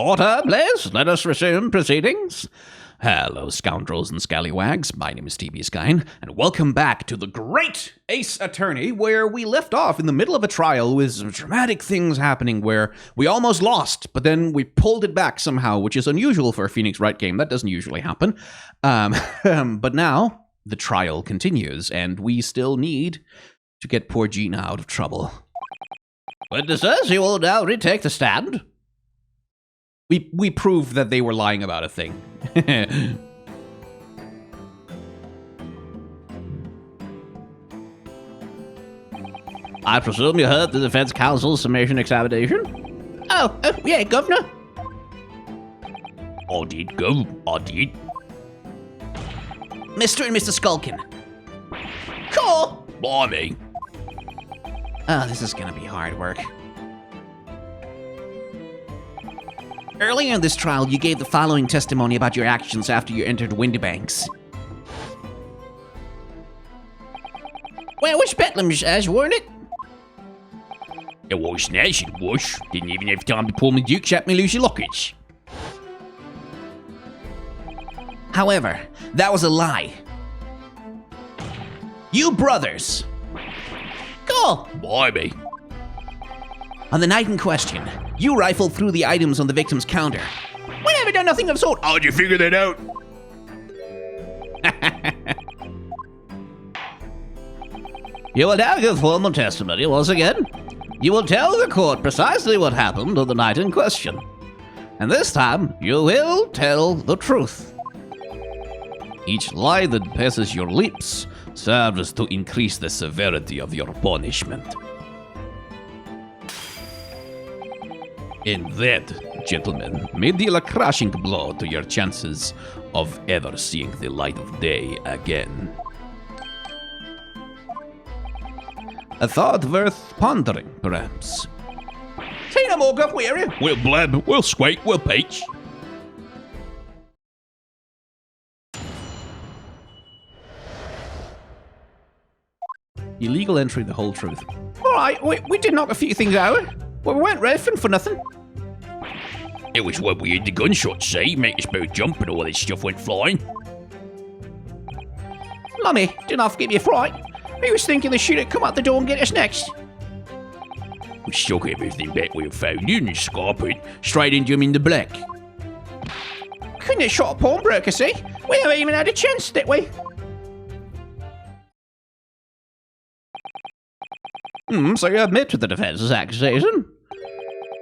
Order, please. Let us resume proceedings. Hello, scoundrels and scallywags. My name is TB Skine, and welcome back to the Great Ace Attorney, where we left off in the middle of a trial with some dramatic things happening where we almost lost, but then we pulled it back somehow, which is unusual for a Phoenix Wright game. That doesn't usually happen. But now the trial continues, and we still need to get poor Gina out of trouble. Witnesses, you will now retake the stand. We proved that they were lying about a thing. I presume you heard the defense counsel's summation examination? Oh, yeah, Governor. I did, Gov. I did. Mr. and Mr. Skulkin. Cool. Blimey. Oh, this is gonna be hard work. Earlier in this trial, you gave the following testimony about your actions after you entered Windybanks. Well, it was Bedlam's as, weren't it? It was nice, it was. Didn't even have time to pull my dukes at me loosey lockets. However, that was a lie. You brothers. Cool. Blimey. On the night in question, you rifled through the items on the victim's counter. We never done nothing of the sort. How'd you figure that out? You will now give formal testimony once again. You will tell the court precisely what happened on the night in question. And this time, you will tell the truth. Each lie that passes your lips serves to increase the severity of your punishment. And that, gentlemen, may deal a crashing blow to your chances of ever seeing the light of day again. A thought worth pondering, perhaps. Say no more, Gov, we're you. We'll blab, we'll squeak, we'll peach. Illegal entry, the whole truth. Alright, we did knock a few things out. Well, we weren't riffing for nothing. It was when we had the gunshot, see? Make us both jump and all this stuff went flying. Mummy, did not give you a fright. He was thinking the shoot'd come out the door and get us next. We stuck everything back we found in and scarped it straight into him in the black. Couldn't have shot a pawnbroker, see? We haven't even had a chance, did we? So you admit to the defense's accusation?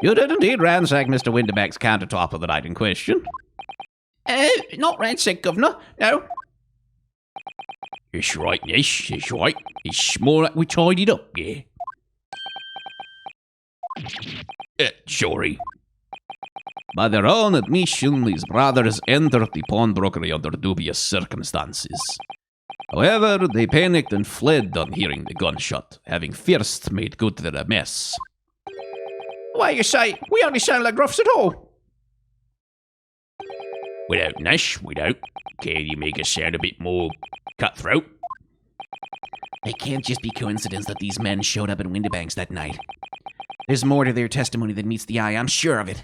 You did indeed ransack Mr. Windybank's countertop of the night in question. Not ransack, Governor, no. It's right, yes, it's right. It's more like we tidied up, yeah. Sorry. By their own admission, these brothers entered the pawnbrokery under dubious circumstances. However, they panicked and fled on hearing the gunshot, having first made good their mess. Why, you say, we only sound like gruffs at all. Without Nash, we don't. Can you make us sound a bit more cutthroat? It can't just be coincidence that these men showed up in Windybanks that night. There's more to their testimony than meets the eye, I'm sure of it.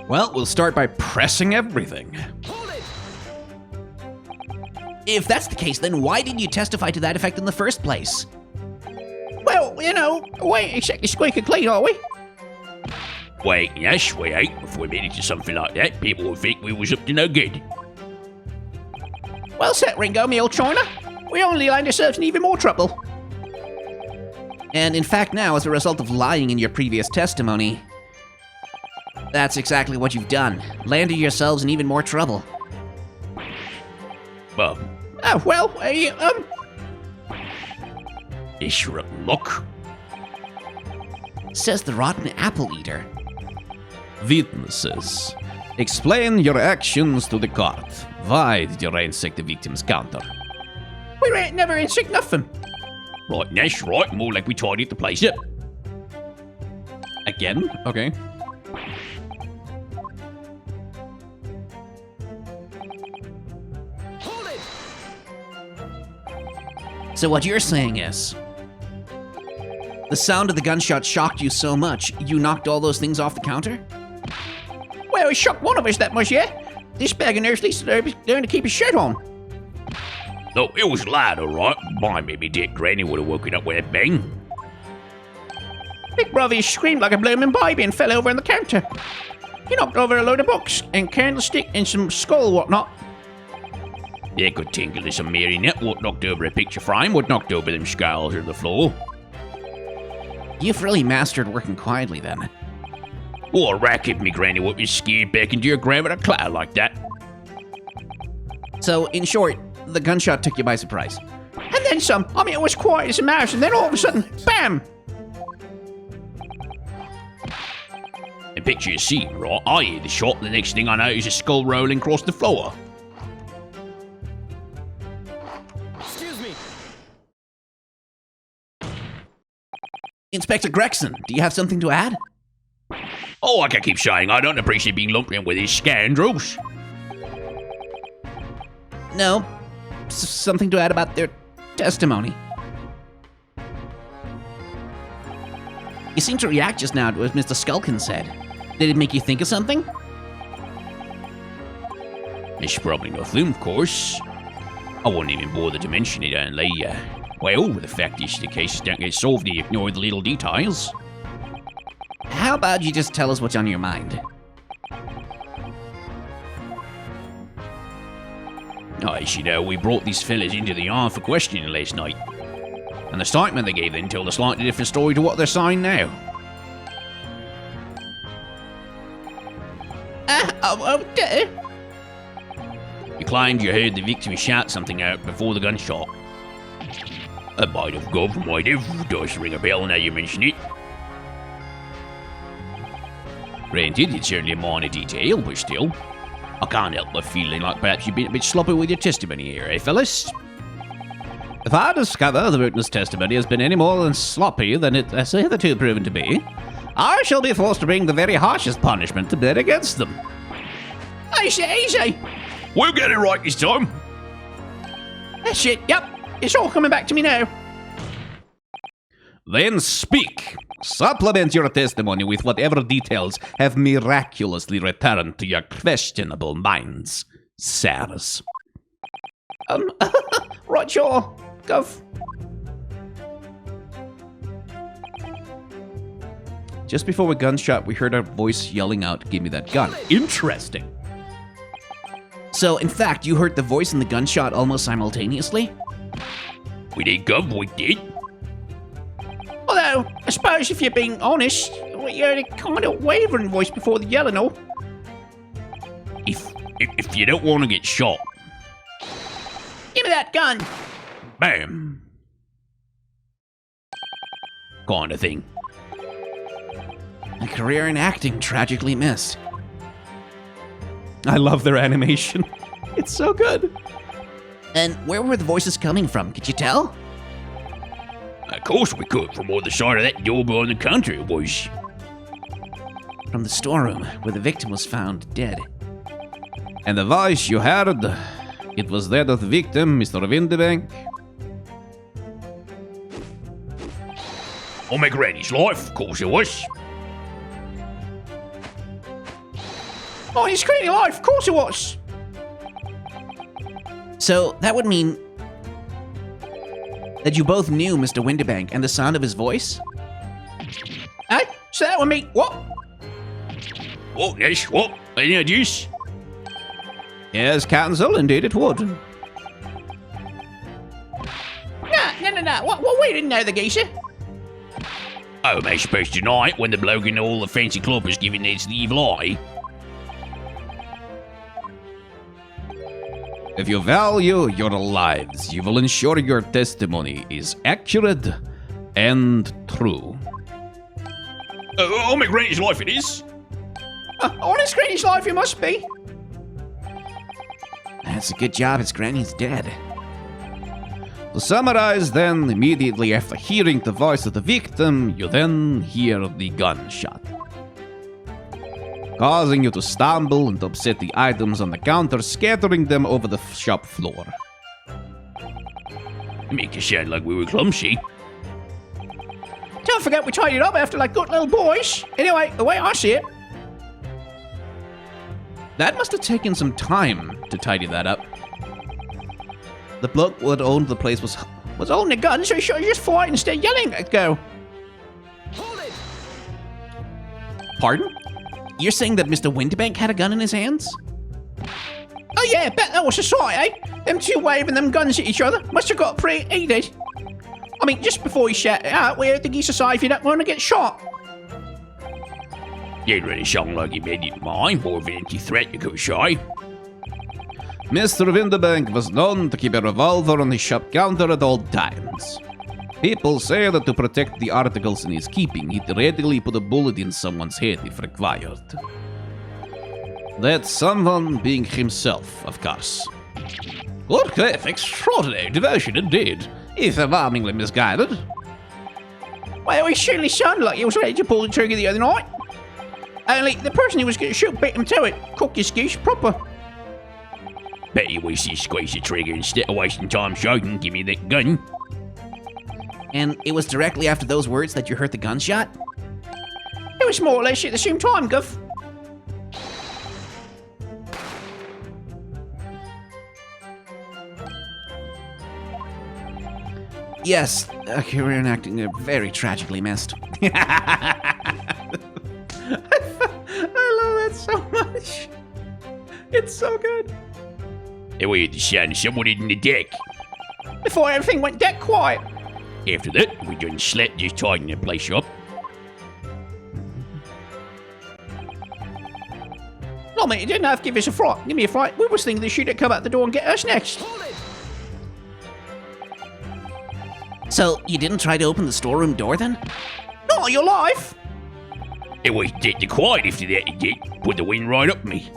Well, we'll start by pressing everything. Hold it! If that's the case, then why didn't you testify to that effect in the first place? Well, you know, we ain't exactly squeaking clean, are we? Wait, yes, we ain't. If we made it to something like that, people would think we was up to no good. Well said, Ringo, me old China. We only land ourselves in even more trouble. And in fact now, as a result of lying in your previous testimony, that's exactly what you've done. Landed yourselves in even more trouble. Oh, well, Is rotten luck? Says the rotten apple eater. Witnesses, explain your actions to the court. Why did you ransack the victim's counter? We ain't never ransacked nothing. Right, that's right. More like we tidied the place up. Again? Okay. So what you're saying is, the sound of the gunshot shocked you so much, you knocked all those things off the counter? Well, it shocked one of us that much, yeah. This bag of nurse Lisa there was doing to keep his shirt on. No, it was loud, alright. My maybe dead granny would have woken up with a bang. Big brother screamed like a bloomin' baby and fell over on the counter. He knocked over a load of books and candlestick and some skull whatnot. They could tinkle to some marionette what knocked over a picture frame, what knocked over them skulls on the floor. You've really mastered working quietly then. Or a rat if me granny would be scared back into your grave with a cloud like that. So, in short, the gunshot took you by surprise. And then some. I mean, it was quiet as a mouse, and then all of a sudden, bam! And picture your scene, right? I hear the shot, the next thing I know is a skull rolling across the floor. Excuse me. Inspector Gregson, do you have something to add? Oh, I can keep saying I don't appreciate being lumped in with these scoundrels. No. Something to add about their testimony. You seemed to react just now to what Mr. Skulkin said. Did it make you think of something? It's probably nothing, of course. I wouldn't even bother to mention it only, well, the fact is the cases don't get solved if you ignore the little details. How about you just tell us what's on your mind? As you know, we brought these fellas into the yard for questioning last night. And the statement they gave then told a slightly different story to what they're saying now. You claimed you heard the victim shout something out before the gunshot. I might have gone, might have. Does ring a bell now you mention it. Granted, it's certainly a minor detail, but still. I can't help but feeling like perhaps you've been a bit sloppy with your testimony here, eh, fellas? If I discover the witness' testimony has been any more than sloppy than it has hitherto proven to be, I shall be forced to bring the very harshest punishment to bear against them. Easy, easy. We'll get it right this time. That's it, yep. It's all coming back to me now. Then speak. Supplement your testimony with whatever details have miraculously returned to your questionable minds, sirs. Right, sure. Gov. Just before a gunshot, we heard a voice yelling out, "Give me that gun." Interesting. So, in fact, you heard the voice and the gunshot almost simultaneously? We did, Gov, we did. Although, I suppose if you're being honest, you heard a kind of wavering voice before the yelling, or? If you don't want to get shot. Give me that gun. Bam. Kind of thing. A career in acting tragically missed. I love their animation. It's so good. And where were the voices coming from? Could you tell? Of course we could, from the other side of that door behind the counter it was. From the storeroom, where the victim was found dead. And the voice you heard, it was that of the victim, Mr. Windebank. On my granny's life, of course it was. Oh, his screening life, of course it was. So, that would mean that you both knew Mr. Windebank and the sound of his voice? Hey, so that would mean what? What, yes, what? Any ideas? Yes, counsel, indeed it would. No. What, we didn't know the geezer. Oh, am I supposed to tonight when the bloke in all the fancy club was giving this the evil eye? If you value your lives, you will ensure your testimony is accurate and true. On my granny's life it is. On his granny's life, it must be. That's a good job, his granny's dead. To summarize then, immediately after hearing the voice of the victim, you then hear the gunshot, causing you to stumble and upset the items on the counter, scattering them over the shop floor. Make it sound like we were clumsy. Don't forget we tidied up after like good little boys. Anyway, the way I see it. That must have taken some time to tidy that up. The bloke who had owned the place was holding a gun, so he should have just fought instead of yelling at go. Hold it! Pardon? You're saying that Mr. Winterbank had a gun in his hands? Oh yeah, bet that was a sight, eh? Them two waving them guns at each other. Must have got pretty heated. I mean, just before he shot it out, we heard the geese aside if you don't want to get shot. Didn't really sound like he made it mine, more of an empty threat, you could say. Mr. Winterbank was known to keep a revolver on his shop counter at all times. People say that to protect the articles in his keeping, he'd readily put a bullet in someone's head if required. That someone being himself, of course. Good grief, extraordinary devotion indeed, if alarmingly misguided. Well, he certainly sounded like he was ready to pull the trigger the other night. Only the person he was going to shoot beat him to it. Cook his goose proper. Bet he wishes he squeezed the trigger instead of wasting time shouting, give me that gun. And it was directly after those words that you heard the gunshot? It was more or less at the same time, Guff. Yes, okay, we're enacting a very tragically missed. I love that so much. It's so good. And we had the sound of someone in the deck. Before everything went dead quiet. After that, we done slept just tidying the place up. No, mate, you didn't have to give us a fright. Give me a fright. We was thinking they should come out the door and get us next. So, you didn't try to open the storeroom door then? Not your life. It was dead quiet after that, it did. Put the wind right up me.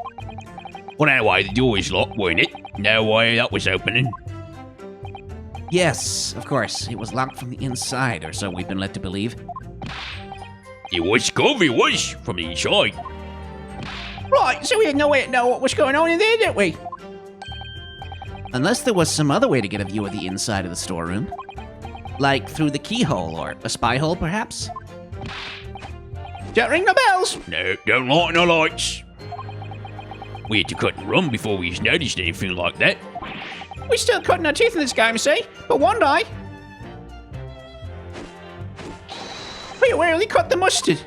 Well, anyway, the door was locked, wasn't it? No way that was opening. Yes, of course. It was locked from the inside, or so we've been led to believe. It was covered, it was, from the inside. Right, so we had no way to know what was going on in there, didn't we? Unless there was some other way to get a view of the inside of the storeroom. Like through the keyhole, or a spy hole, perhaps? Don't ring the bells. No, don't light no lights. We had to cut and run before we noticed anything like that. We still cutting our teeth in this game, see? But one day... we really cut the mustard.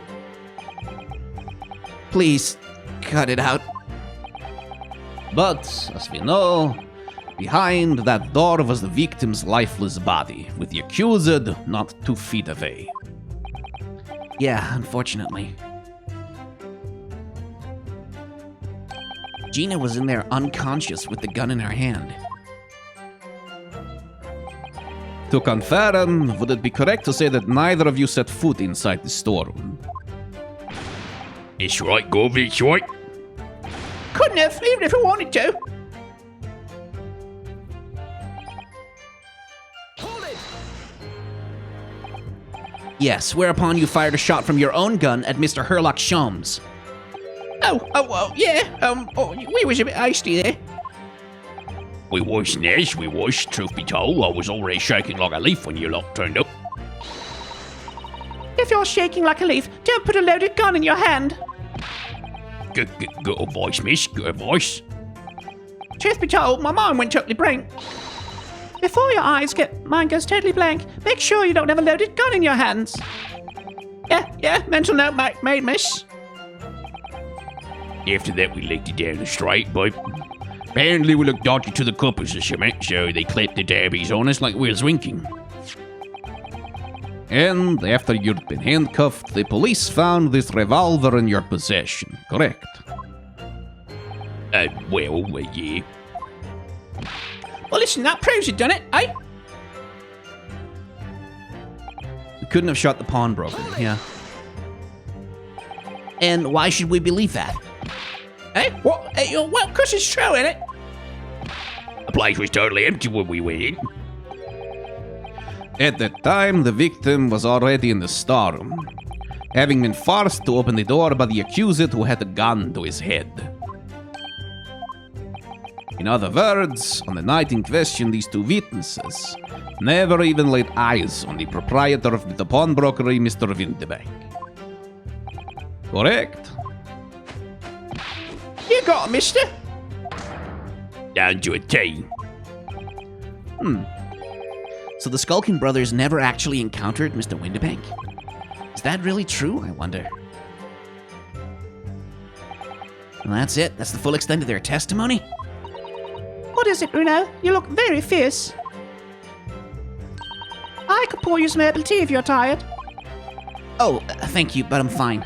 Please, cut it out. But, as we know, behind that door was the victim's lifeless body, with the accused not 2 feet away. Yeah, unfortunately. Gina was in there unconscious with the gun in her hand. To confirm, would it be correct to say that neither of you set foot inside the storeroom? It's right, Govey, it's right. Couldn't have, even if we wanted to. Yes, whereupon you fired a shot from your own gun at Mr. Herlock Sholmes. Yeah, we was a bit hasty there. We was, Nez, we was, truth be told. I was already shaking like a leaf when you lot turned up. If you're shaking like a leaf, don't put a loaded gun in your hand. Good advice, miss, good advice. Truth be told, my mind went totally blank. Before your eyes mine goes totally blank, make sure you don't have a loaded gun in your hands. Yeah, mental note made, miss. After that, we legged it down the straight, but apparently we looked dodgy to the couples or something, so they clapped the derbies on us like we was winking. And after you'd been handcuffed, the police found this revolver in your possession, correct? Yeah. Well, listen, that proves you done it, eh? We couldn't have shot the pawnbroker, yeah. And why should we believe that? Eh? What? Well, because it's true, innit? The place was totally empty when we went in. At that time, the victim was already in the storeroom, having been forced to open the door by the accused who had a gun to his head. In other words, on the night in question, these two witnesses never even laid eyes on the proprietor of the pawnbrokery, Mr. Windebank. Correct. You got it, mister. Down to a T. So the Skulkin brothers never actually encountered Mr. Windebank? Is that really true, I wonder? Well, that's it. That's the full extent of their testimony? What is it, Bruno? You look very fierce. I could pour you some herbal tea if you're tired. Oh, thank you, but I'm fine.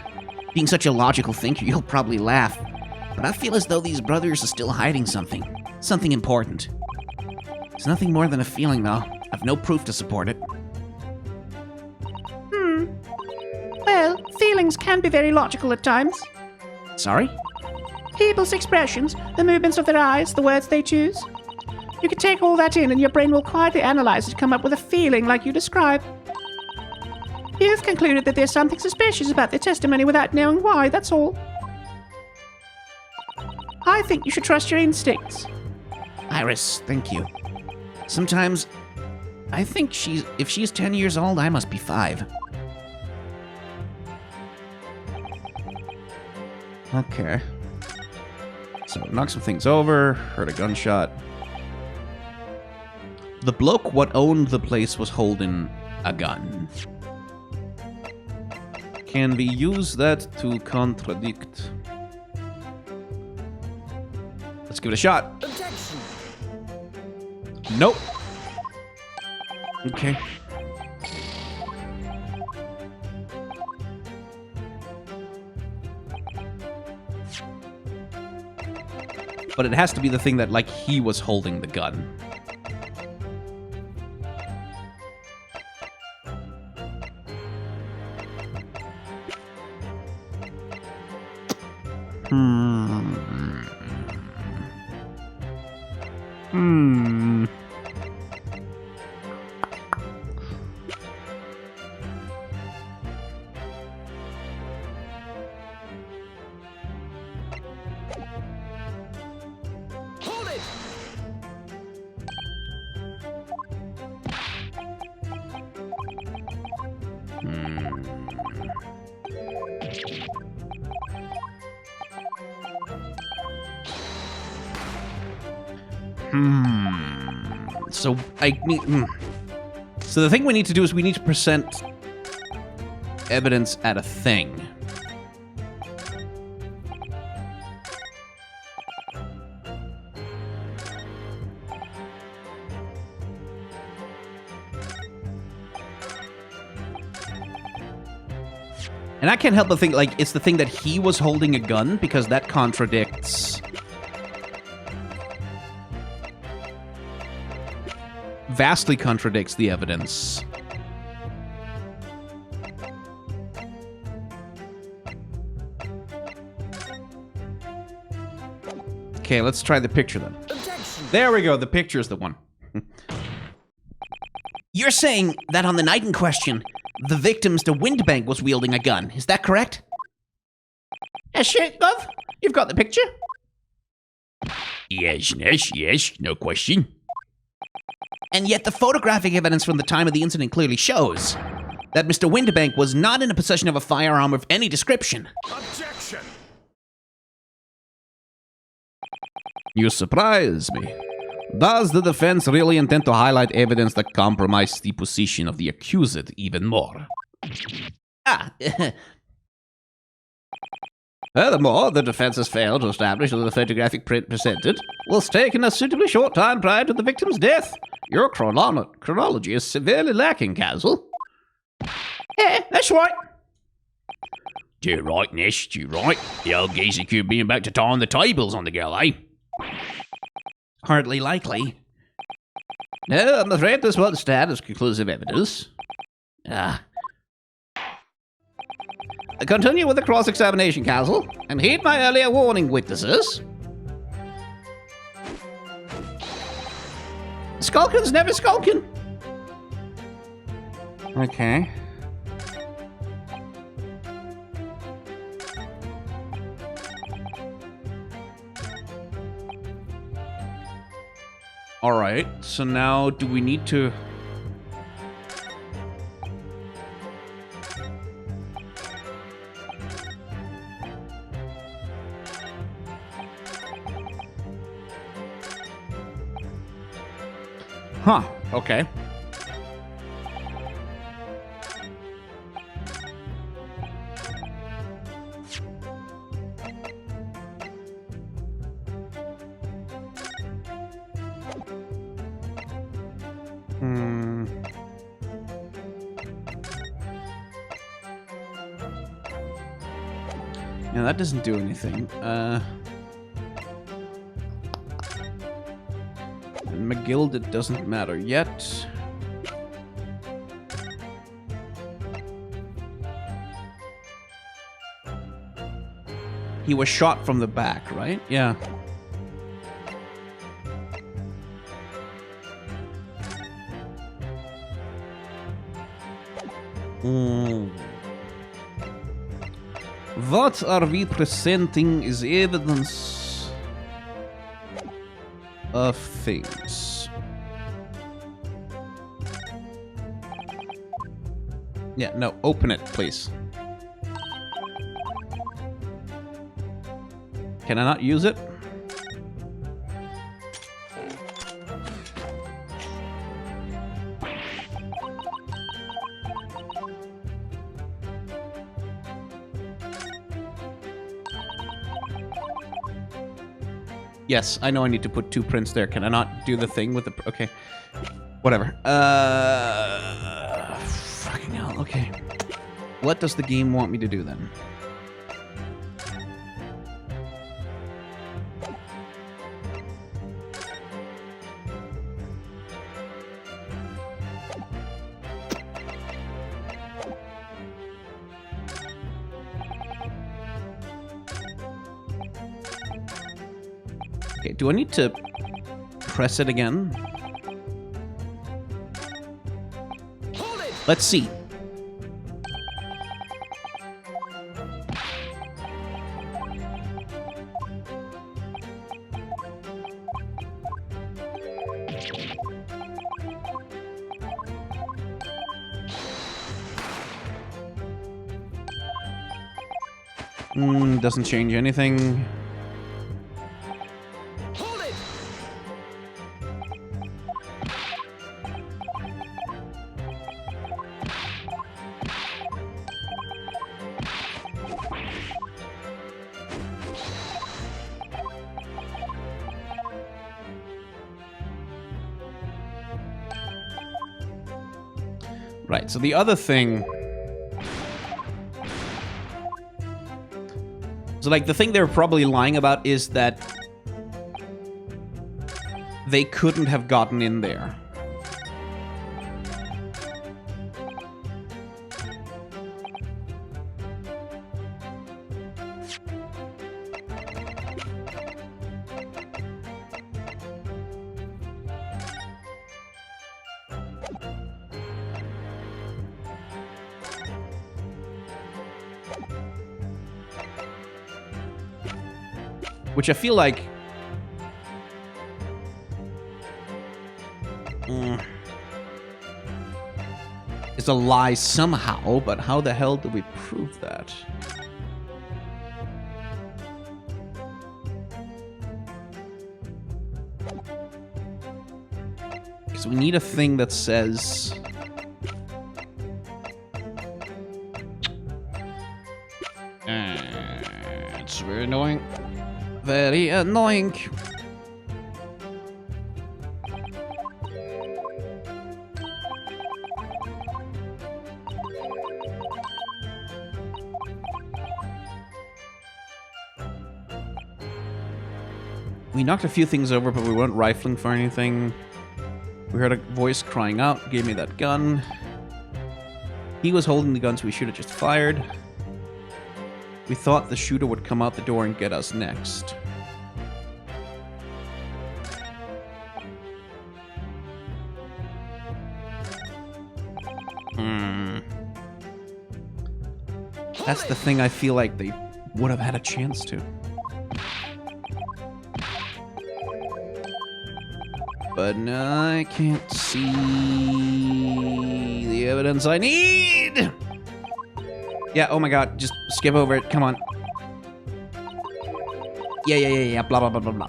Being such a logical thinker, you'll probably laugh. But I feel as though these brothers are still hiding something. Something important. It's nothing more than a feeling, though. I've no proof to support it. Well, feelings can be very logical at times. Sorry? People's expressions, the movements of their eyes, the words they choose. You can take all that in and your brain will quietly analyze it to come up with a feeling like you describe. You've concluded that there's something suspicious about their testimony without knowing why, that's all. I think you should trust your instincts. Iris, thank you. Sometimes, I think if she's 10 years old, I must be 5. Okay. So, knock some things over, heard a gunshot. The bloke what owned the place was holding a gun. Can we use that to contradict? Let's give it a shot. Objection. Nope. Okay. But it has to be the thing that, like, he was holding the gun. Hold it. So I need. So the thing we need to do is we need to present evidence at a thing. And I can't help but think, like, it's the thing that he was holding a gun, because that contradicts... vastly contradicts the evidence. Okay, let's try the picture then. Objection. There we go, the picture's the one. You're saying that on the night in question, the victim, Mr. Windebank, was wielding a gun. Is that correct? Yes, shit, Gov. You've got the picture. Yes, no question. And yet the photographic evidence from the time of the incident clearly shows that Mr. Windebank was not in a possession of a firearm of any description. Objection. You surprise me. Does the defense really intend to highlight evidence that compromises the position of the accused even more? Furthermore, the defense has failed to establish that the photographic print presented was taken a suitably short time prior to the victim's death. Your chronology is severely lacking, Castle. Yeah, that's right. Too right, Nish, too right. The old geezer could be about to turn the tables on the girl, eh? Hardly likely. No, I'm afraid this won't stand as conclusive evidence. Continue with the cross-examination, Castle, and heed my earlier warning, witnesses. Skulkin's never skulkin. Okay. Alright, so now do we need to... Huh, okay. Yeah, that doesn't do anything. And McGill, it doesn't matter yet. He was shot from the back, right? Yeah. What are we presenting is evidence of things. Yeah, no, open it, please. Can I not use it? Yes, I know I need to put 2 prints there. Can I not do the thing with the... Okay. Whatever. Fucking hell, okay. What does the game want me to do then? Okay, do I need to press it again? Hold it! Let's see. Doesn't change anything. Right, so the other thing... So, like, the thing they're probably lying about is that they couldn't have gotten in there. Which I feel like... is a lie somehow, but how the hell do we prove that? Because we need a thing that says... it's very annoying. Very annoying. We knocked a few things over, but we weren't rifling for anything. We heard a voice crying out, gave me that gun. He was holding the gun, so we should have just fired. We thought the shooter would come out the door and get us next. That's the thing I feel like they would have had a chance to. But I can't see the evidence I need. Yeah, oh my god, just skip over it. Come on. Yeah. Blah, blah, blah, blah, blah.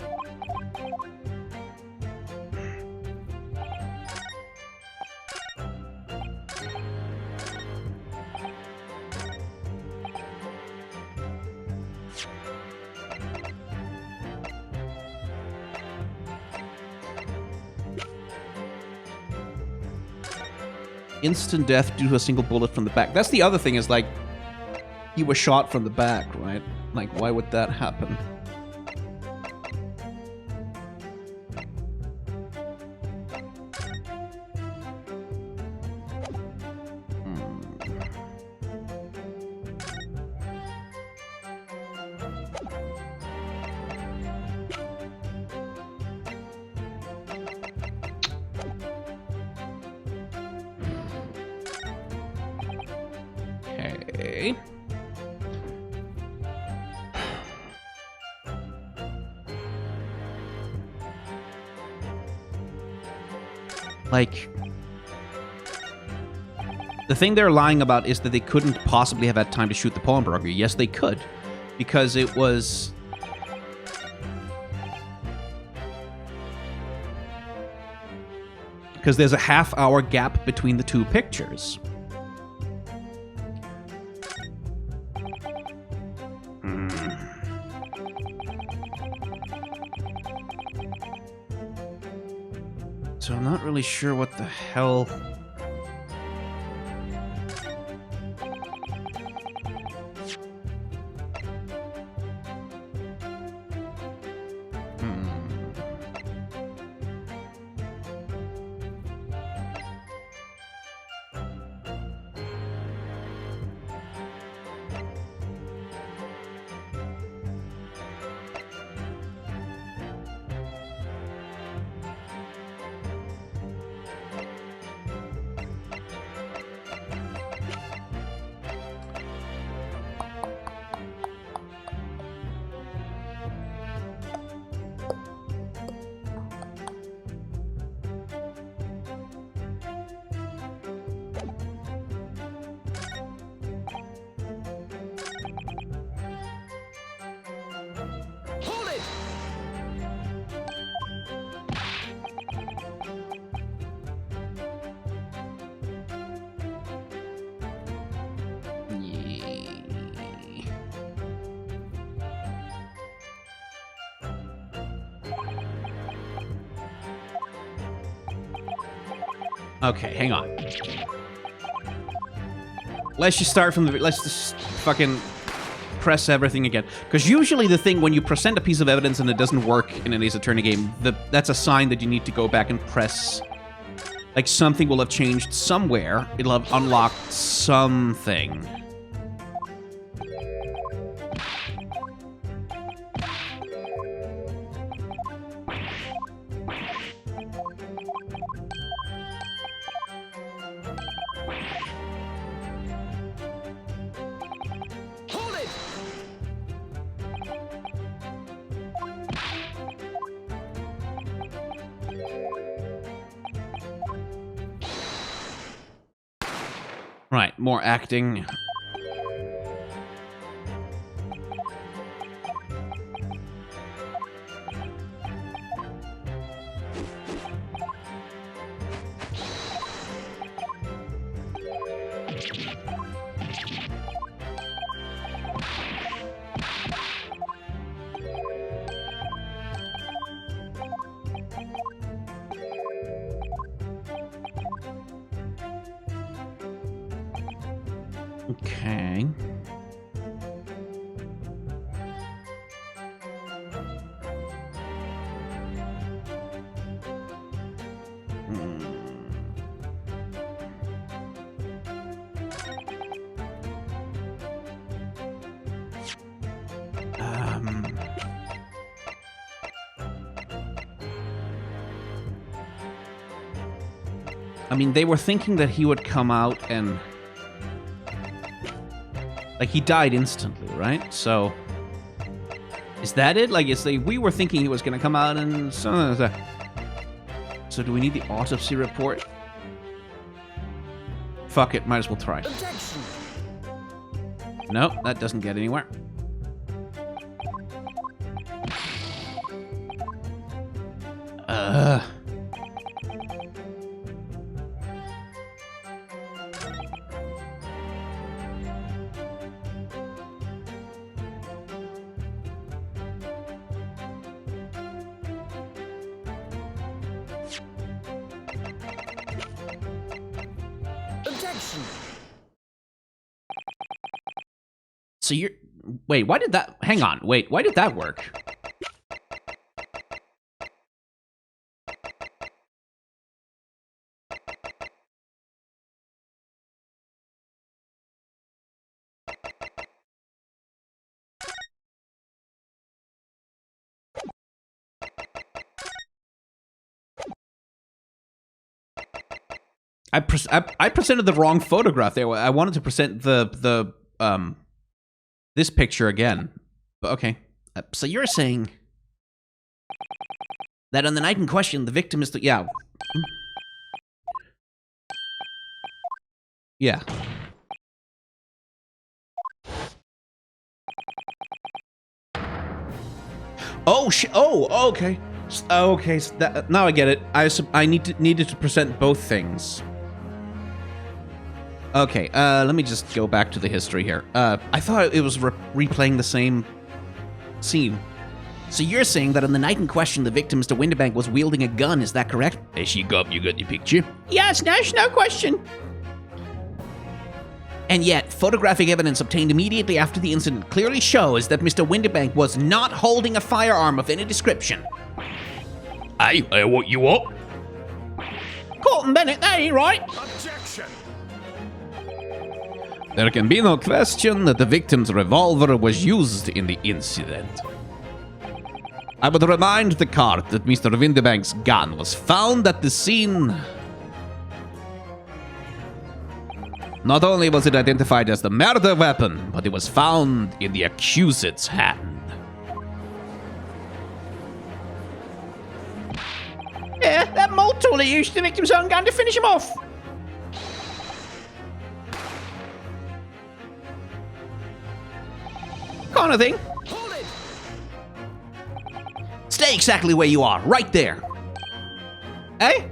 Instant death due to a single bullet from the back. That's the other thing is, like, he was shot from the back, right? Like, why would that happen? Okay. Like, the thing they're lying about is that they couldn't possibly have had time to shoot the pawnbroker. Yes, they could, because it was... Because there's a half-hour gap between the two pictures. So I'm not really sure what the hell... Hold it! Okay, hang on. Let's just start from the... Let's just fucking press everything again. Because usually the thing, when you present a piece of evidence and it doesn't work in an Ace Attorney game, that's a sign that you need to go back and press... Like, something will have changed somewhere. It'll have unlocked something. Hold it! Right, more acting. Okay. I mean, they were thinking that he would come out and... Like, he died instantly, right? So... Is that it? Like, it's like, we were thinking he was gonna come out and... So do we need the autopsy report? Fuck it, might as well try. Objection. Nope, that doesn't get anywhere. Objection. So you're... Wait, why did that... Hang on, wait, why did that work? I presented the wrong photograph there. I wanted to present this picture again. But okay. So you're saying that on the night in question, the victim is the... Yeah. Yeah. Oh, oh, okay. Okay, so now I get it. I needed to present both things. Okay, let me just go back to the history here. I thought it was replaying the same scene. So you're saying that on the night in question, the victim, Mr. Winterbank, was wielding a gun, is that correct? There she got, you got the picture? Yes, there's no question. And yet, photographic evidence obtained immediately after the incident clearly shows that Mr. Winterbank was not holding a firearm of any description. Hey, what you want? Colton Bennett, that ain't right. Objection. There can be no question that the victim's revolver was used in the incident. I would remind the court that Mr. Winterbank's gun was found at the scene. Not only was it identified as the murder weapon, but it was found in the accused's hand. Yeah, that mold tool he used the victim's own gun to finish him off. Kind of thing. Hold it. Stay exactly where you are, right there. Eh?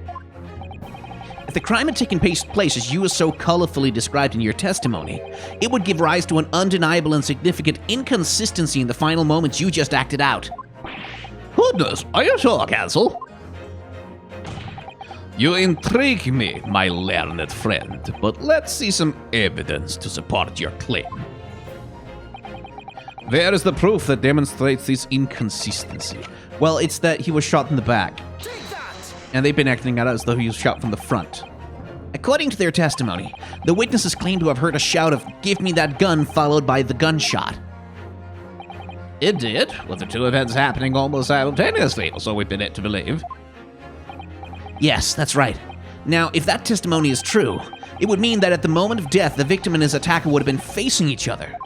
If the crime had taken place as you were so colorfully described in your testimony, it would give rise to an undeniable and significant inconsistency in the final moments you just acted out. Goodness, are you sure, Counsel? You intrigue me, my learned friend, but let's see some evidence to support your claim. Where is the proof that demonstrates this inconsistency? Well, it's that he was shot in the back, Take that. and they've been acting out as though he was shot from the front. According to their testimony, the witnesses claim to have heard a shout of, "Give me that gun," followed by the gunshot. It did, with the two events happening almost simultaneously, or so we've been led to believe. Yes, that's right. Now, if that testimony is true, it would mean that at the moment of death, the victim and his attacker would have been facing each other.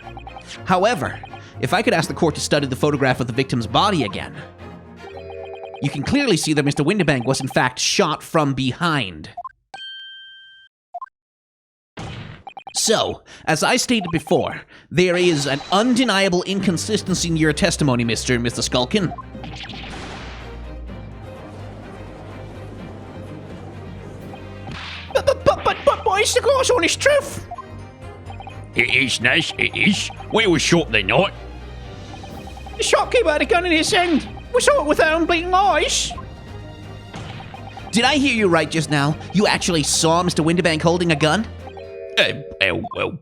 However, if I could ask the court to study the photograph of the victim's body again, you can clearly see that Mr. Winterbank was in fact shot from behind. So, as I stated before, there is an undeniable inconsistency in your testimony, Mr. Skulkin. But boys, the God's honest truth. It is, Nash, it is. We were shot the night. The shopkeeper had a gun in his hand. We saw it with our own bleeding eyes. Did I hear you right just now? You actually saw Mr. Winterbank holding a gun? Well.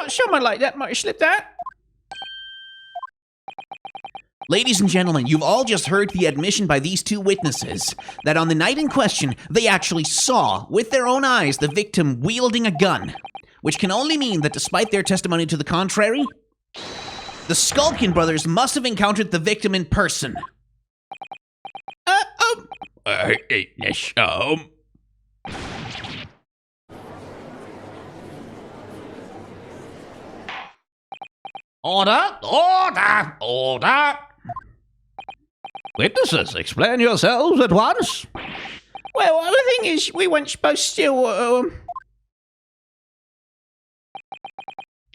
Someone like that might have slipped out. Ladies and gentlemen, you've all just heard the admission by these two witnesses that on the night in question, they actually saw, with their own eyes, the victim wielding a gun, which can only mean that despite their testimony to the contrary, the Skulkin brothers must have encountered the victim in person. Nash, Order! Witnesses, explain yourselves at once. Well, the thing is, we weren't supposed to,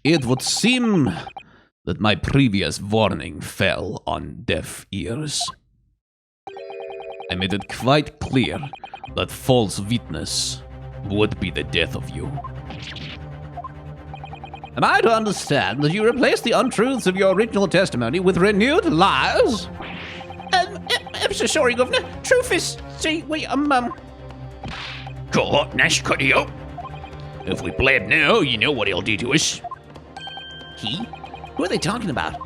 It would seem that my previous warning fell on deaf ears. I made it quite clear that false witness would be the death of you. Am I to understand that you replaced the untruths of your original testimony with renewed lies? I'm so sorry, Governor. Truth is, see, God, Nash, cut it out. If we blab now, you know what he'll do to us. he? Who are they talking about?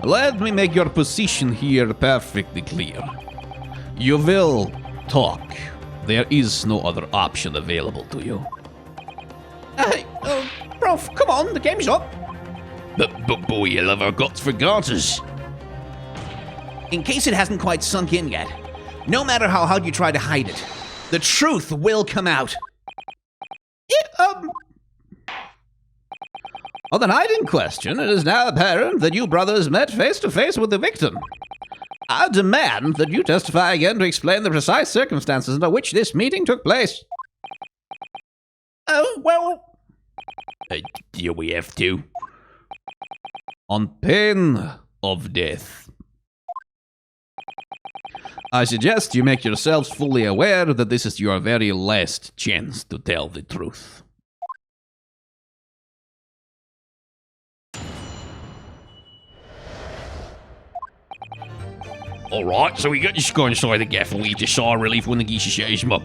Let me make your position here perfectly clear. You will talk. There is no other option available to you. Prof, come on, the game's up. But boy, you love our guts for garters. In case it hasn't quite sunk in yet, no matter how hard you try to hide it, the truth will come out. On the night in question, it is now apparent that you brothers met face to face with the victim. I demand that you testify again to explain the precise circumstances under which this meeting took place. Oh, well... Do we have to? On pain of death. I suggest you make yourselves fully aware that this is your very last chance to tell the truth. Alright, so we got to go inside the gaff and we just saw relief when the geese shut his mug.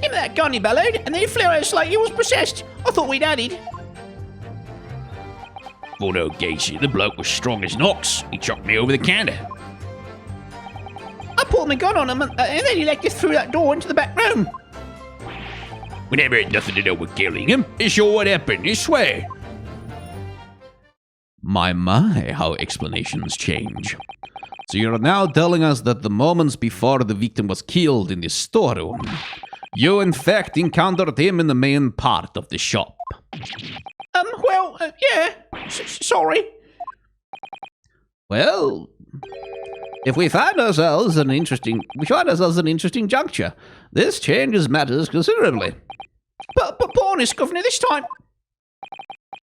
Give me that gun, he bellowed, and then he flew out like he was possessed. I thought we'd added. For no Gacy, the bloke was strong as an ox. He chucked me over the counter. I pulled my gun on him, and then he let you through that door into the back room. We never had nothing to do with killing him. It's sure what happened, I swear. My, how explanations change. So you're now telling us that the moments before the victim was killed in the storeroom, you in fact encountered him in the main part of the shop. Yeah. Sorry. Well, if we find ourselves at an interesting juncture, this changes matters considerably. But honest, Governor, this time...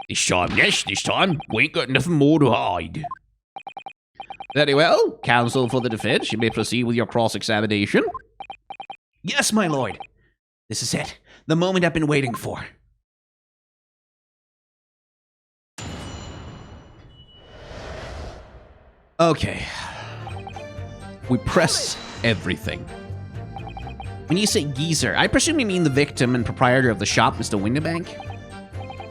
This time, we ain't got nothing more to hide. Very well, counsel for the defense, you may proceed with your cross-examination. Yes, my lord. This is it. The moment I've been waiting for. Okay. We press everything. When you say geezer, I presume you mean the victim and proprietor of the shop, Mr. Winterbank?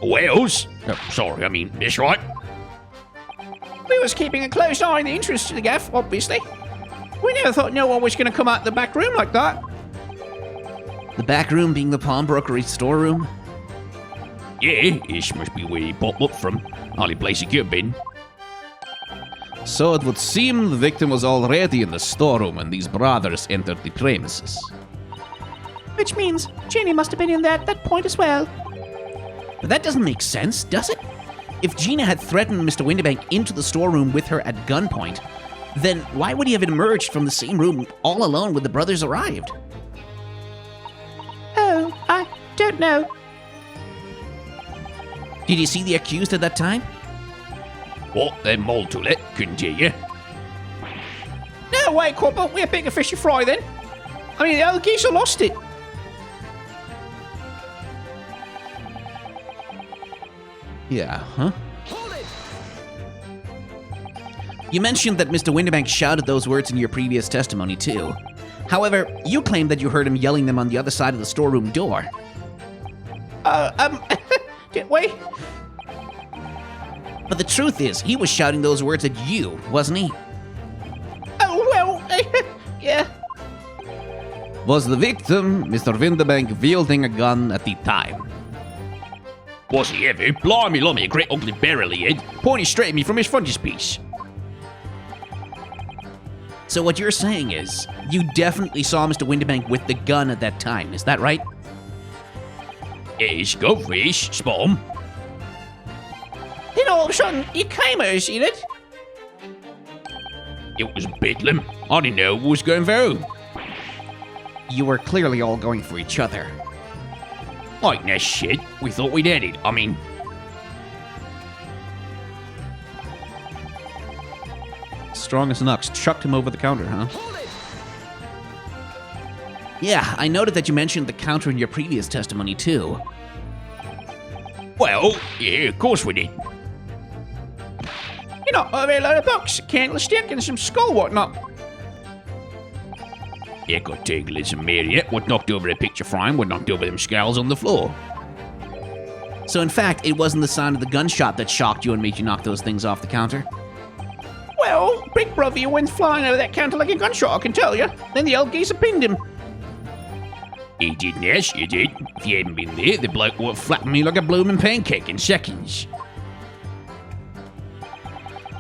Wells? Sorry, I mean, that's right. We was keeping a close eye on the interest of the gaff, obviously. We never thought no one was going to come out the back room like that. The back room being the pawnbrokery storeroom? Yeah, this must be where he popped up from. Only place he could have been. So it would seem the victim was already in the storeroom when these brothers entered the premises. Which means Jenny must have been in there at that point as well. But that doesn't make sense, does it? If Gina had threatened Mr. Winterbank into the storeroom with her at gunpoint, then why would he have emerged from the same room all alone when the brothers arrived? Oh, I don't know. Did you see the accused at that time? What, them Maltulet? Couldn't tell you. No way, Corporal. We're bigger fish to fry then. I mean, the other geese have lost it. Yeah, huh? Hold it! You mentioned that Mr. Winterbank shouted those words in your previous testimony, too. However, you claim that you heard him yelling them on the other side of the storeroom door. Did we? But the truth is, he was shouting those words at you, wasn't he? Oh, well, yeah. Was the victim, Mr. Winterbank, wielding a gun at the time? Was he ever? Blimey, lummy, a great ugly barrel he had, pointing straight at me from his frontispiece. So what you're saying is, you definitely saw Mr. Winterbank with the gun at that time, is that right? Yes, go fish, spot 'em. Then all of a sudden, you came out, seen it? It was bedlam. I didn't know what was going through. You were clearly all going for each other. Like that shit. We thought we'd had it. I mean, Strong as an ox chucked him over the counter, huh? Hold it! Yeah, I noted that you mentioned the counter in your previous testimony, too. well, yeah, of course we did. You know, a real lot of books, a candlestick, and some skull whatnot. Echo Tiglets and Marriott, what knocked over the picture frame, what knocked over them skulls on the floor. So in fact, it wasn't the sound of the gunshot that shocked you and made you knock those things off the counter? Well, Big Brother, you went flying over that counter like a gunshot, I can tell you. Then the old geezer pinned him. He did, yes, he did. If you hadn't been there, the bloke would have flattened me like a blooming pancake in seconds.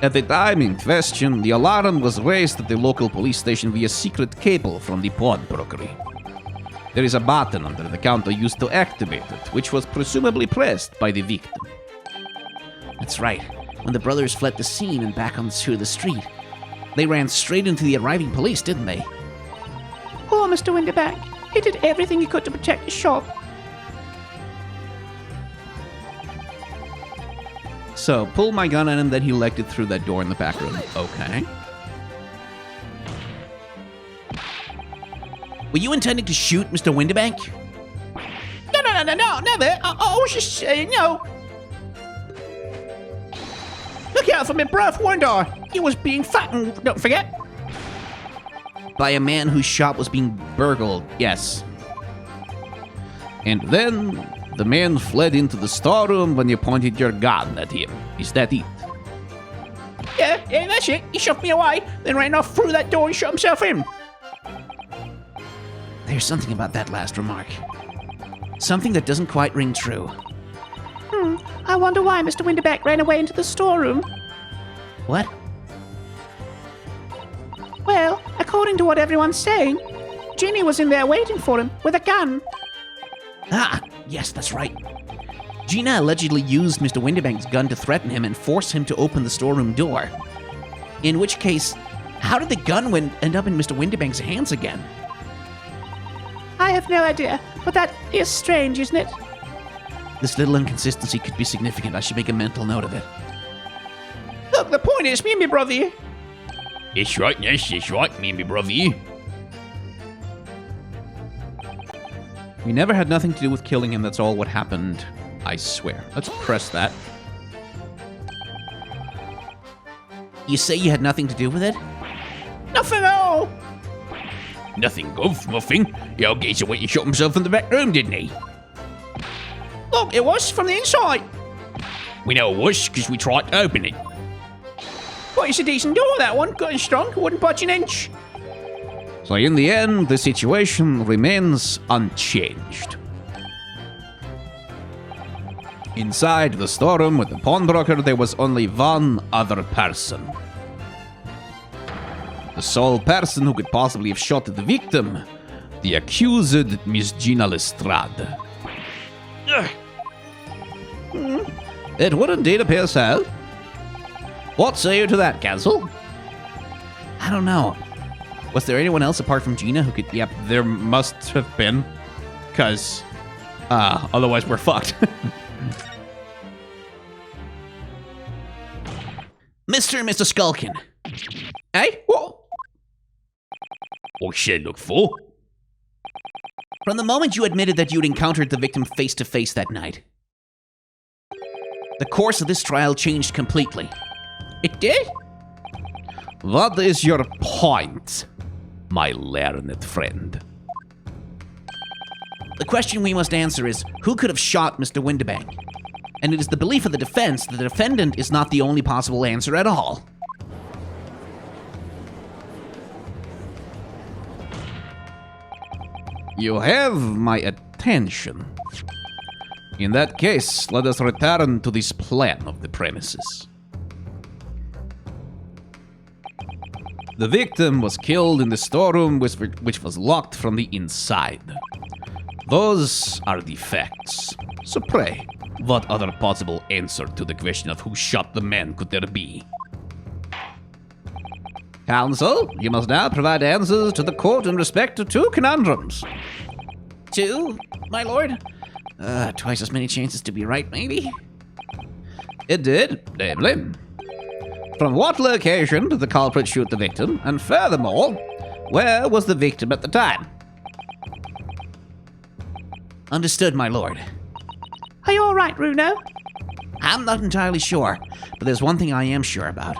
At the time in question, the alarm was raised at the local police station via secret cable from the pawnbrokery. There is a button under the counter used to activate it, which was presumably pressed by the victim. That's right. When the brothers fled the scene and back through the street, they ran straight into the arriving police, didn't they? Poor Mr. Winterback. He did everything he could to protect his shop. So, pull my gun on him, then he legged it through that door in the back room. Okay. Were you intending to shoot Mr. Winterbank? No, never. I was just saying, no. Look out for me, bruv, weren't I? He was being fattened, don't forget. By a man whose shop was being burgled, yes. And then the man fled into the storeroom when you pointed your gun at him. Is that it? Yeah, that's it. He shoved me away, then ran off through that door and shot himself in. There's something about that last remark. Something that doesn't quite ring true. I wonder why Mr. Winterback ran away into the storeroom. What? Well, according to what everyone's saying, Ginny was in there waiting for him with a gun. Ah, yes, that's right. Gina allegedly used Mr. Winterbank's gun to threaten him and force him to open the storeroom door. In which case, how did the gun end up in Mr. Winterbank's hands again? I have no idea, but that is strange, isn't it? This little inconsistency could be significant. I should make a mental note of it. Look, the point is, me and my brother here. It's right, yes, it's right, me and me brother. We never had nothing to do with killing him. That's all what happened, I swear. Let's press that. You say you had nothing to do with it? Nothing at all. Nothing, Gov, nothing. The old geezer went and shot himself in the back room, didn't he? Look, it was from the inside. We know it was, because we tried to open it. But it's a decent door, that one. Good and strong. Wouldn't budge an inch. So in the end, the situation remains unchanged. Inside the storeroom with the pawnbroker, there was only one other person. The sole person who could possibly have shot the victim, the accused Miss Gina Lestrade. It would indeed appear so. What say you to that, Castle? I don't know. Was there anyone else apart from Gina who could... Yep, there must have been. Because, otherwise we're fucked. Mr. and Mr. Skulkin. Hey, what? What should look for? From the moment you admitted that you'd encountered the victim face to face that night, the course of this trial changed completely. It did? What is your point, my learned friend? The question we must answer is, who could have shot Mr. Winterbank? And it is the belief of the defense that the defendant is not the only possible answer at all. You have my attention. In that case, let us return to this plan of the premises. The victim was killed in the storeroom which was locked from the inside. Those are the facts. So pray, what other possible answer to the question of who shot the man could there be? Counsel, you must now provide answers to the court in respect to 2 conundrums. 2, my lord? Twice as many chances to be right, maybe? It did, namely, from what location did the culprit shoot the victim, and furthermore, where was the victim at the time? Understood, my lord. Are you all right, Runo? I'm not entirely sure, but there's one thing I am sure about.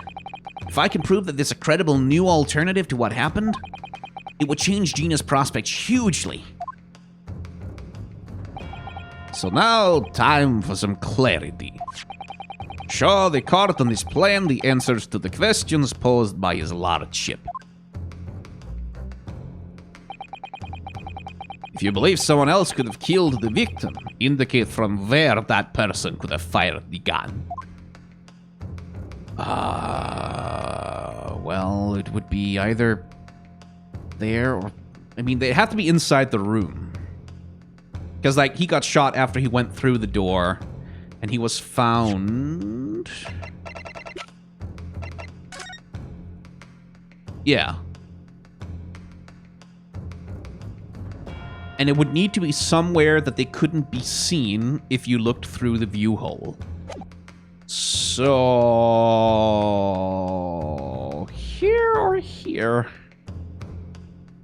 If I can prove that there's a credible new alternative to what happened, it would change Gina's prospects hugely. So now, time for some clarity. Show the court on this plan the answers to the questions posed by his lordship. If you believe someone else could have killed the victim, indicate from where that person could have fired the gun. Well, it would be either there or... I mean, they have to be inside the room. Because, like, he got shot after he went through the door, and he was found... Yeah. And it would need to be somewhere that they couldn't be seen if you looked through the view hole. So... here or here?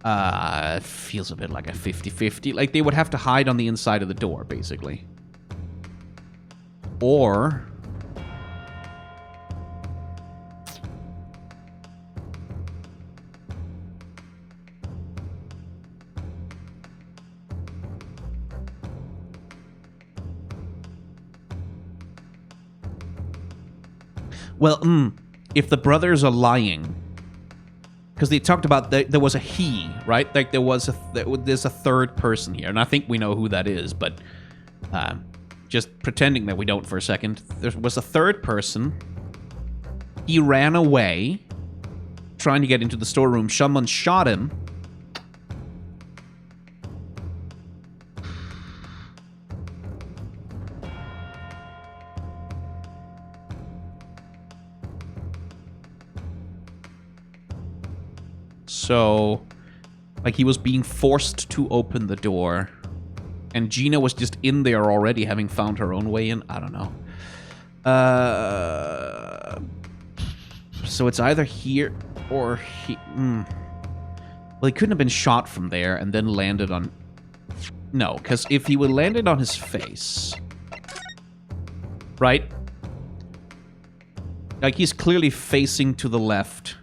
It feels a bit like a 50-50. Like, they would have to hide on the inside of the door, basically. Or... well, if the brothers are lying... because they talked about there was a he, right? Like there's a third person here, and I think we know who that is. But just pretending that we don't for a second, there was a third person. He ran away, trying to get into the storeroom. Someone shot him. So, like, he was being forced to open the door. And Gina was just in there already, having found her own way in. I don't know. So it's either here or he... Well, he couldn't have been shot from there and then landed on... No, because if he would landed on his face... Right? Like, he's clearly facing to the left.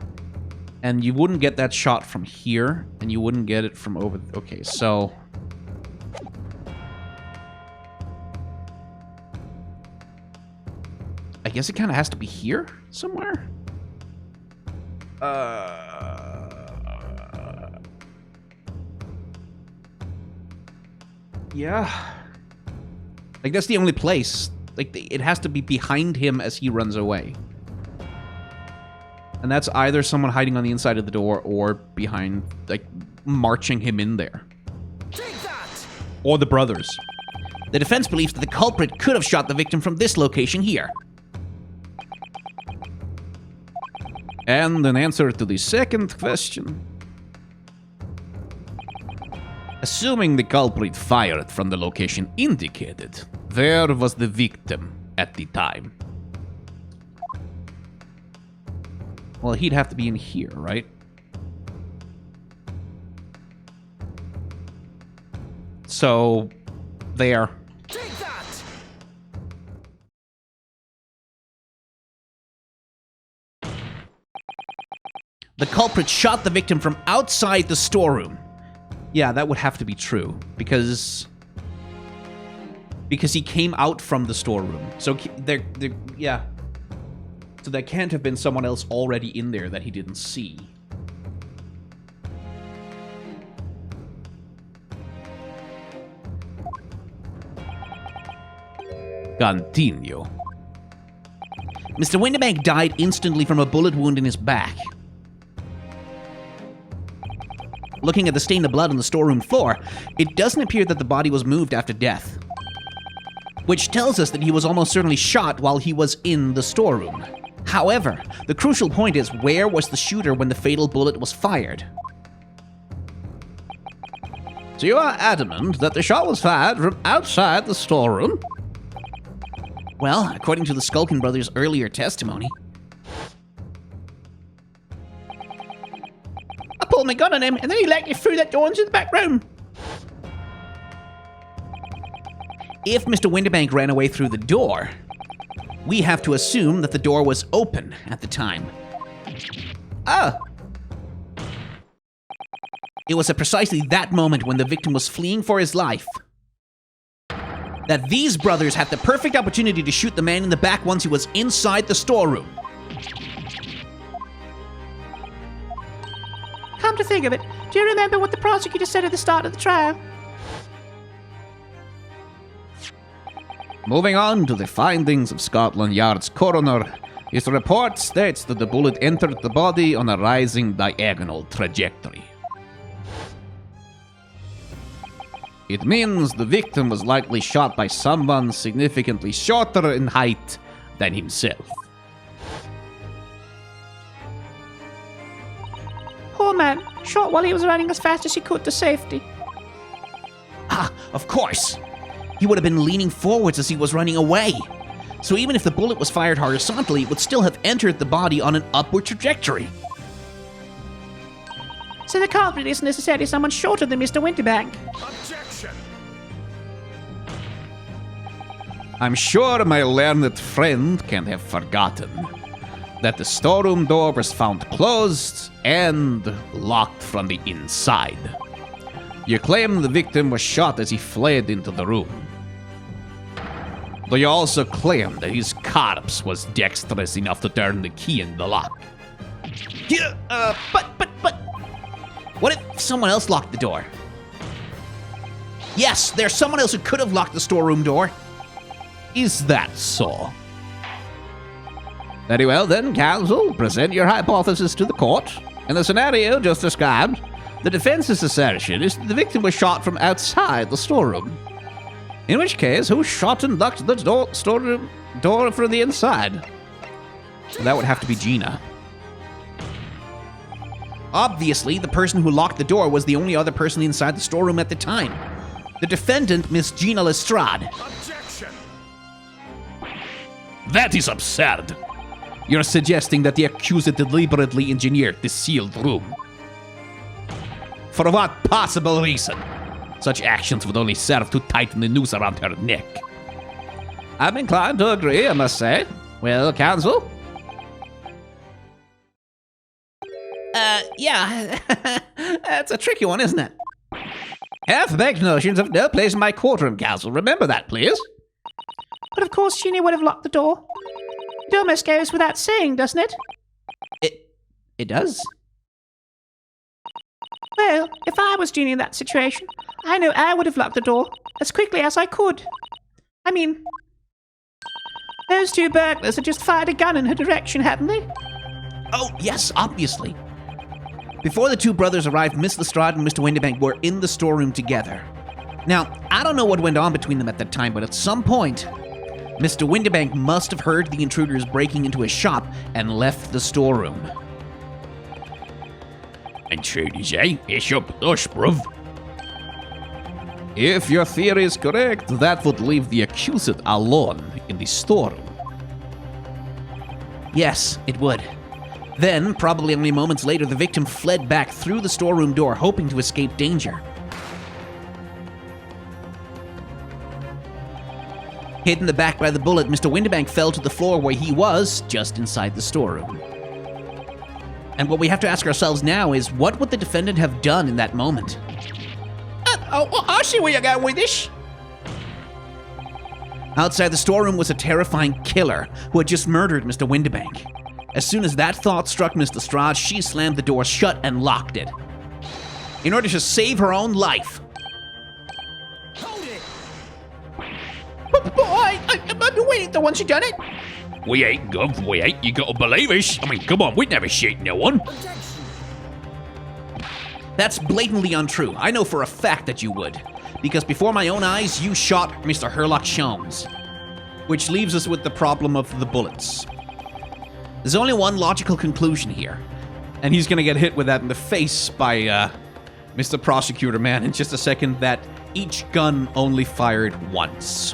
And you wouldn't get that shot from here, and you wouldn't get it from over... Okay, so... I guess it kind of has to be here somewhere? Yeah. Like, that's the only place. Like, it has to be behind him as he runs away. And that's either someone hiding on the inside of the door or behind, like, marching him in there. Take that! Or the brothers. The defense believes that the culprit could have shot the victim from this location here. And an answer to the second question. Assuming the culprit fired from the location indicated, where was the victim at the time? Well, he'd have to be in here, right? So, there. Take that! The culprit shot the victim from outside the storeroom. Yeah, that would have to be true, because he came out from the storeroom. So, yeah. So there can't have been someone else already in there that he didn't see. Continue. Mr. Winterbank died instantly from a bullet wound in his back. Looking at the stain of blood on the storeroom floor, it doesn't appear that the body was moved after death. Which tells us that he was almost certainly shot while he was in the storeroom. However, the crucial point is, where was the shooter when the fatal bullet was fired? So you are adamant that the shot was fired from outside the storeroom? Well, according to the Skulkin brothers' earlier testimony. I pulled my gun on him, and then he let me through that door into the back room. If Mr. Winterbank ran away through the door, we have to assume that the door was open at the time. Oh. It was at precisely that moment, when the victim was fleeing for his life, that these brothers had the perfect opportunity to shoot the man in the back once he was inside the storeroom. Come to think of it, do you remember what the prosecutor said at the start of the trial? Moving on to the findings of Scotland Yard's coroner, his report states that the bullet entered the body on a rising diagonal trajectory. It means the victim was likely shot by someone significantly shorter in height than himself. Poor man, shot while he was running as fast as he could to safety. Ah, of course. He would have been leaning forwards as he was running away. So even if the bullet was fired horizontally, it would still have entered the body on an upward trajectory. So the culprit is necessarily someone shorter than Mr. Winterbank. Objection! I'm sure my learned friend can't have forgotten that the storeroom door was found closed and locked from the inside. You claim the victim was shot as he fled into the room. Though you also claim that his corpse was dexterous enough to turn the key in the lock. Yeah, but... What if someone else locked the door? Yes, there's someone else who could have locked the storeroom door. Is that so? Very well then, counsel, present your hypothesis to the court. In the scenario just described, the defense's assertion is that the victim was shot from outside the storeroom. In which case, who shot and locked the storeroom door from the inside? That would have to be Gina. Obviously, the person who locked the door was the only other person inside the storeroom at the time. The defendant, Miss Gina Lestrade. Objection! That is absurd. You're suggesting that the accuser deliberately engineered the sealed room. For what possible reason? Such actions would only serve to tighten the noose around her neck. I'm inclined to agree, I must say. Well, counsel? Yeah, that's a tricky one, isn't it? Half-baked notions have no place in my courtroom, counsel. Remember that, please. But of course Gina would have locked the door. It almost goes without saying, doesn't it? It does. Well, if I was Gina in that situation, I know I would have locked the door as quickly as I could. I mean, those two burglars had just fired a gun in her direction, hadn't they? Oh, yes, obviously. Before the two brothers arrived, Miss Lestrade and Mr. Winterbank were in the storeroom together. Now, I don't know what went on between them at that time, but at some point, Mr. Winterbank must have heard the intruders breaking into his shop and left the storeroom. And true to say, it's up to us, bruv. If your theory is correct, that would leave the accused alone in the storeroom. Yes, it would. Then, probably only moments later, the victim fled back through the storeroom door, hoping to escape danger. Hit in the back by the bullet, Mr. Winterbank fell to the floor where he was, just inside the storeroom. And what we have to ask ourselves now is, what would the defendant have done in that moment? I see where you're going with this. Outside the storeroom was a terrifying killer who had just murdered Mr. Winterbank. As soon as that thought struck Miss Lestrade, she slammed the door shut and locked it. In order to save her own life. Hold it! But we ain't the ones who done it. We ain't, Gov, we ain't. You gotta believe us. I mean, come on, we'd never shoot no one. Objection! That's blatantly untrue. I know for a fact that you would. Because before my own eyes, you shot Mr. Herlock Sholmes. Which leaves us with the problem of the bullets. There's only one logical conclusion here. And he's gonna get hit with that in the face by Mr. Prosecutor Man in just a second, that each gun only fired once.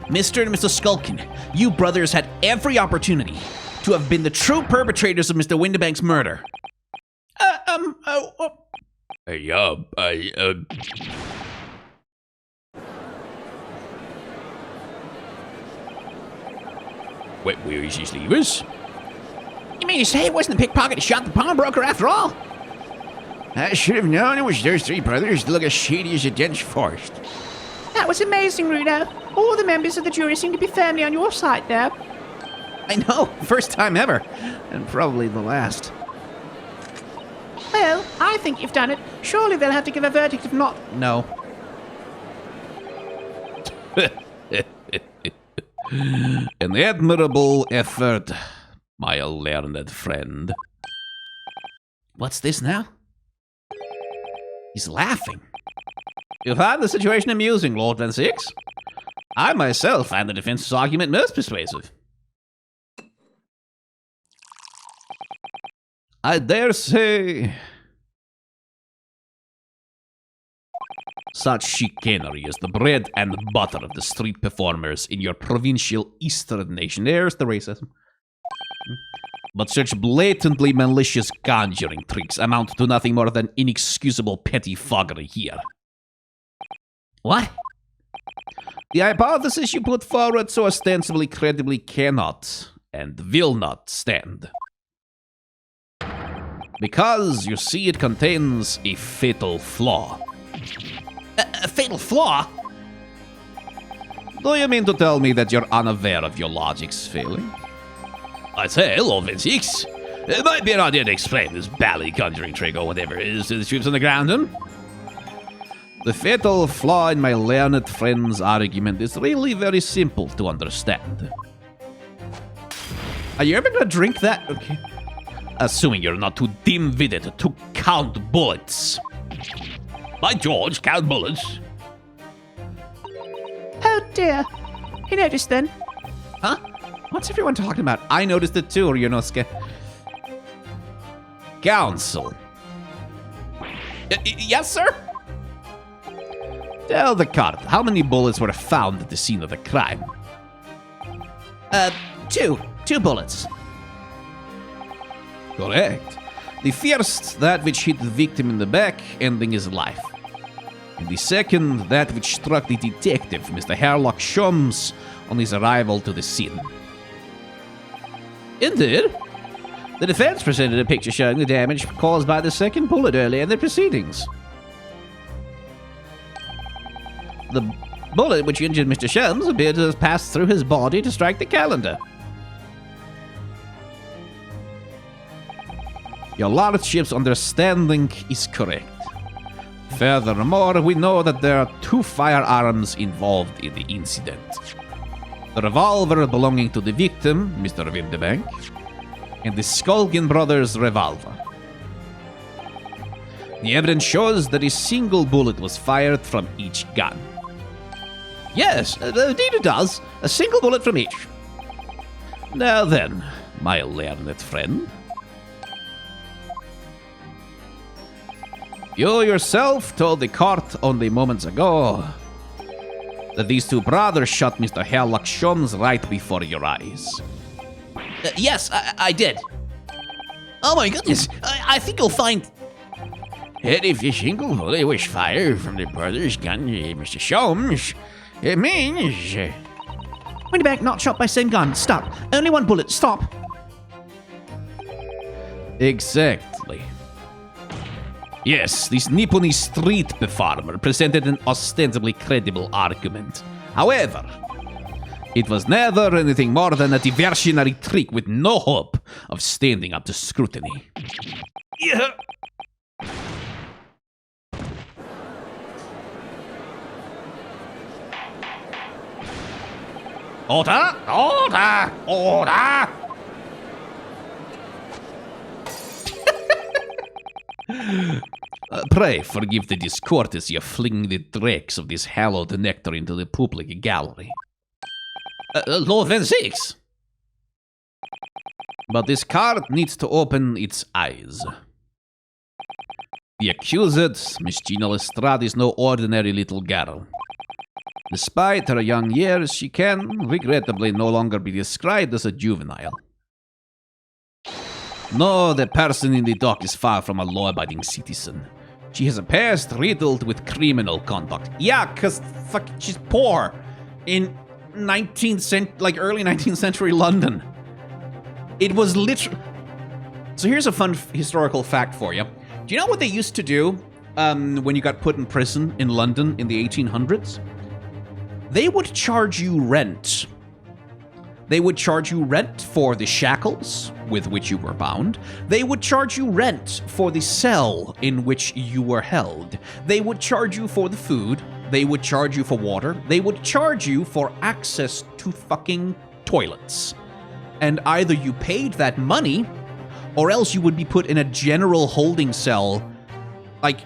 Mr. and Mr. Skulkin, you brothers had every opportunity to have been the true perpetrators of Mr. Windibank's murder. Where is his levers? You mean to say it wasn't the pickpocket who shot the pawnbroker after all? I should have known it was those three brothers to look as shady as a dense forest. That was amazing, Runo. All the members of the jury seem to be firmly on your side now. I know, first time ever, and probably the last. Well, I think you've done it. Surely they'll have to give a verdict if not. No. An admirable effort, my learned friend. What's this now? He's laughing. You find the situation amusing, Lord Van Six? I myself find the defense's argument most persuasive. I dare say such chicanery is the bread and butter of the street performers in your provincial eastern nation. There's the racism. But such blatantly malicious conjuring tricks amount to nothing more than inexcusable pettifoggery here. What? The hypothesis you put forward so ostensibly credibly cannot and will not stand. Because, you see, it contains a fatal flaw. A fatal flaw? Do you mean to tell me that you're unaware of your logic's failing? I say, Lord Van Six, it might be an idea to explain this bally conjuring trick or whatever it is to the troops on the ground, huh? The fatal flaw in my learned friend's argument is really very simple to understand. Are you ever gonna drink that? Okay. Assuming you're not too dim-witted to count bullets. By George, count bullets. Oh dear. He noticed then. Huh? What's everyone talking about? I noticed it too, Ryunosuke. Counsel. Yes, sir? Tell the court, how many bullets were found at the scene of the crime? Two bullets. Correct. The first, that which hit the victim in the back, ending his life. And the second, that which struck the detective, Mr. Herlock Sholmes, on his arrival to the scene. Indeed. The defense presented a picture showing the damage caused by the second bullet earlier in the proceedings. The bullet which injured Mr. Sholmes appeared to have passed through his body to strike the calendar. Your lordship's understanding is correct. Furthermore, we know that there are two firearms involved in the incident. The revolver belonging to the victim, Mr. Windibank, and the Skulkin brothers' revolver. The evidence shows that a single bullet was fired from each gun. Yes, indeed it does. A single bullet from each. Now then, my learned friend. You yourself told the court only moments ago that these two brothers shot Mr. Herlock Sholmes right before your eyes. Yes, I did. Oh my goodness, I think you'll find... And if the single bullet was fired from the brother's gun, Mr. Sholmes, it means... Windibank not shot by same gun. Stop. Only one bullet. Stop. Exactly. Yes, this Nipponi street performer presented an ostensibly credible argument. However, it was never anything more than a diversionary trick with no hope of standing up to scrutiny. Yeah. Order! Order! Order! Pray forgive the discourtesy of flinging the dregs of this hallowed nectar into the public gallery. Lord Van Six. But this card needs to open its eyes. The accused, Miss Gina Lestrade, is no ordinary little girl. Despite her young years, she can, regrettably, no longer be described as a juvenile. No, the person in the dock is far from a law-abiding citizen. She has a past riddled with criminal conduct. Yeah, because she's poor in early 19th century London. It was literally... So here's a fun historical fact for you. Do you know what they used to do when you got put in prison in London in the 1800s? They would charge you rent. They would charge you rent for the shackles with which you were bound. They would charge you rent for the cell in which you were held. They would charge you for the food. They would charge you for water. They would charge you for access to fucking toilets. And either you paid that money, or else you would be put in a general holding cell, like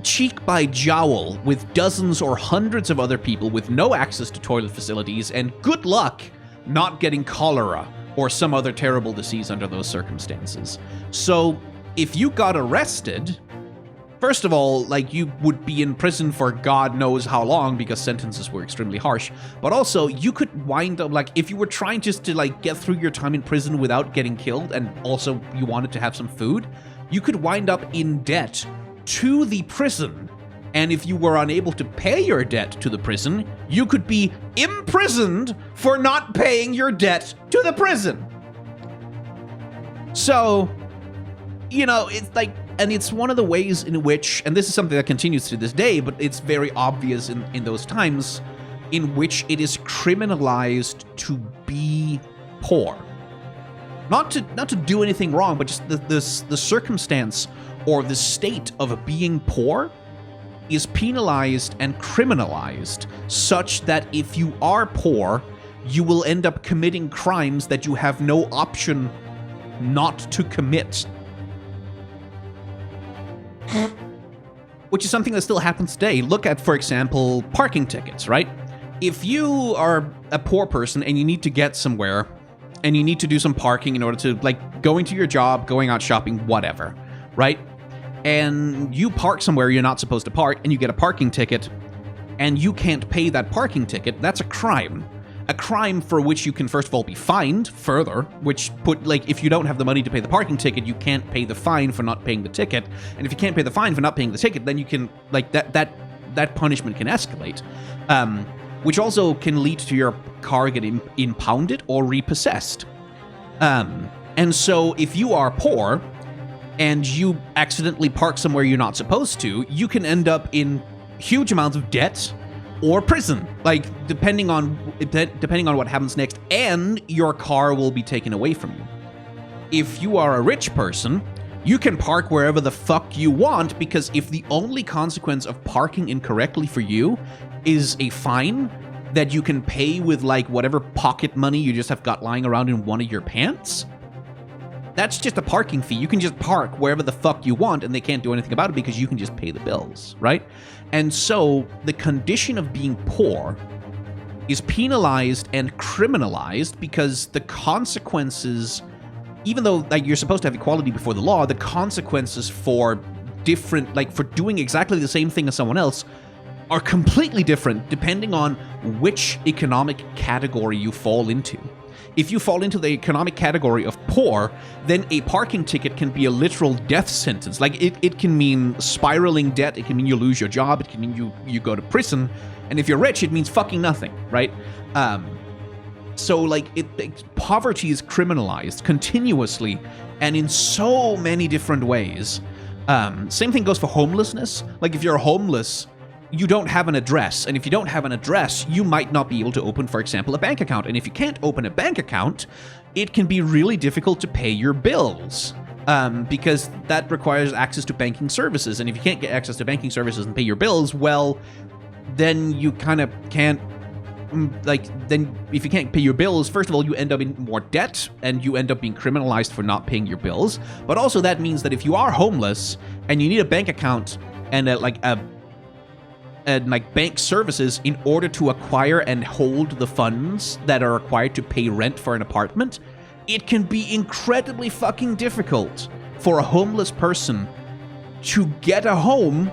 cheek by jowl, with dozens or hundreds of other people with no access to toilet facilities, and good luck not getting cholera or some other terrible disease under those circumstances. So if you got arrested, first of all, like, you would be in prison for God knows how long because sentences were extremely harsh. But also, you could wind up, like, if you were trying just to, like, get through your time in prison without getting killed, and also you wanted to have some food, you could wind up in debt to the prison. And if you were unable to pay your debt to the prison, you could be imprisoned for not paying your debt to the prison. So, you know, it's like, and it's one of the ways in which, and this is something that continues to this day, but it's very obvious in those times, in which it is criminalized to be poor. Not to do anything wrong, but just the circumstance or the state of being poor is penalized and criminalized such that if you are poor, you will end up committing crimes that you have no option not to commit. Which is something that still happens today. Look at, for example, parking tickets, right? If you are a poor person and you need to get somewhere, and you need to do some parking in order to, like, going to your job, going out shopping, whatever, right? And you park somewhere you're not supposed to park, and you get a parking ticket, and you can't pay that parking ticket, that's a crime. A crime for which you can, first of all, be fined further, which if you don't have the money to pay the parking ticket, you can't pay the fine for not paying the ticket. And if you can't pay the fine for not paying the ticket, then you can, like, that punishment can escalate. Which also can lead to your car getting impounded or repossessed. And so if you are poor, and you accidentally park somewhere you're not supposed to, you can end up in huge amounts of debt or prison, like, depending on what happens next, and your car will be taken away from you. If you are a rich person, you can park wherever the fuck you want, because if the only consequence of parking incorrectly for you is a fine that you can pay with, like, whatever pocket money you just have got lying around in one of your pants, that's just a parking fee. You can just park wherever the fuck you want, and they can't do anything about it because you can just pay the bills, right? And so the condition of being poor is penalized and criminalized because the consequences, even though, like, you're supposed to have equality before the law, the consequences for different, like, for doing exactly the same thing as someone else are completely different depending on which economic category you fall into. If you fall into the economic category of poor, then a parking ticket can be a literal death sentence. Like, it can mean spiraling debt, it can mean you lose your job, it can mean you go to prison, and if you're rich, it means fucking nothing, right? So, like, poverty is criminalized continuously and in so many different ways. Same thing goes for homelessness. Like, if you're homeless, you don't have an address, and if you don't have an address, you might not be able to open, for example, a bank account. And if you can't open a bank account, it can be really difficult to pay your bills, because that requires access to banking services. And if you can't get access to banking services and pay your bills, well, then you kind of can't, then if you can't pay your bills, first of all, you end up in more debt, and you end up being criminalized for not paying your bills. But also that means that if you are homeless and you need a bank account and bank services in order to acquire and hold the funds that are required to pay rent for an apartment, it can be incredibly fucking difficult for a homeless person to get a home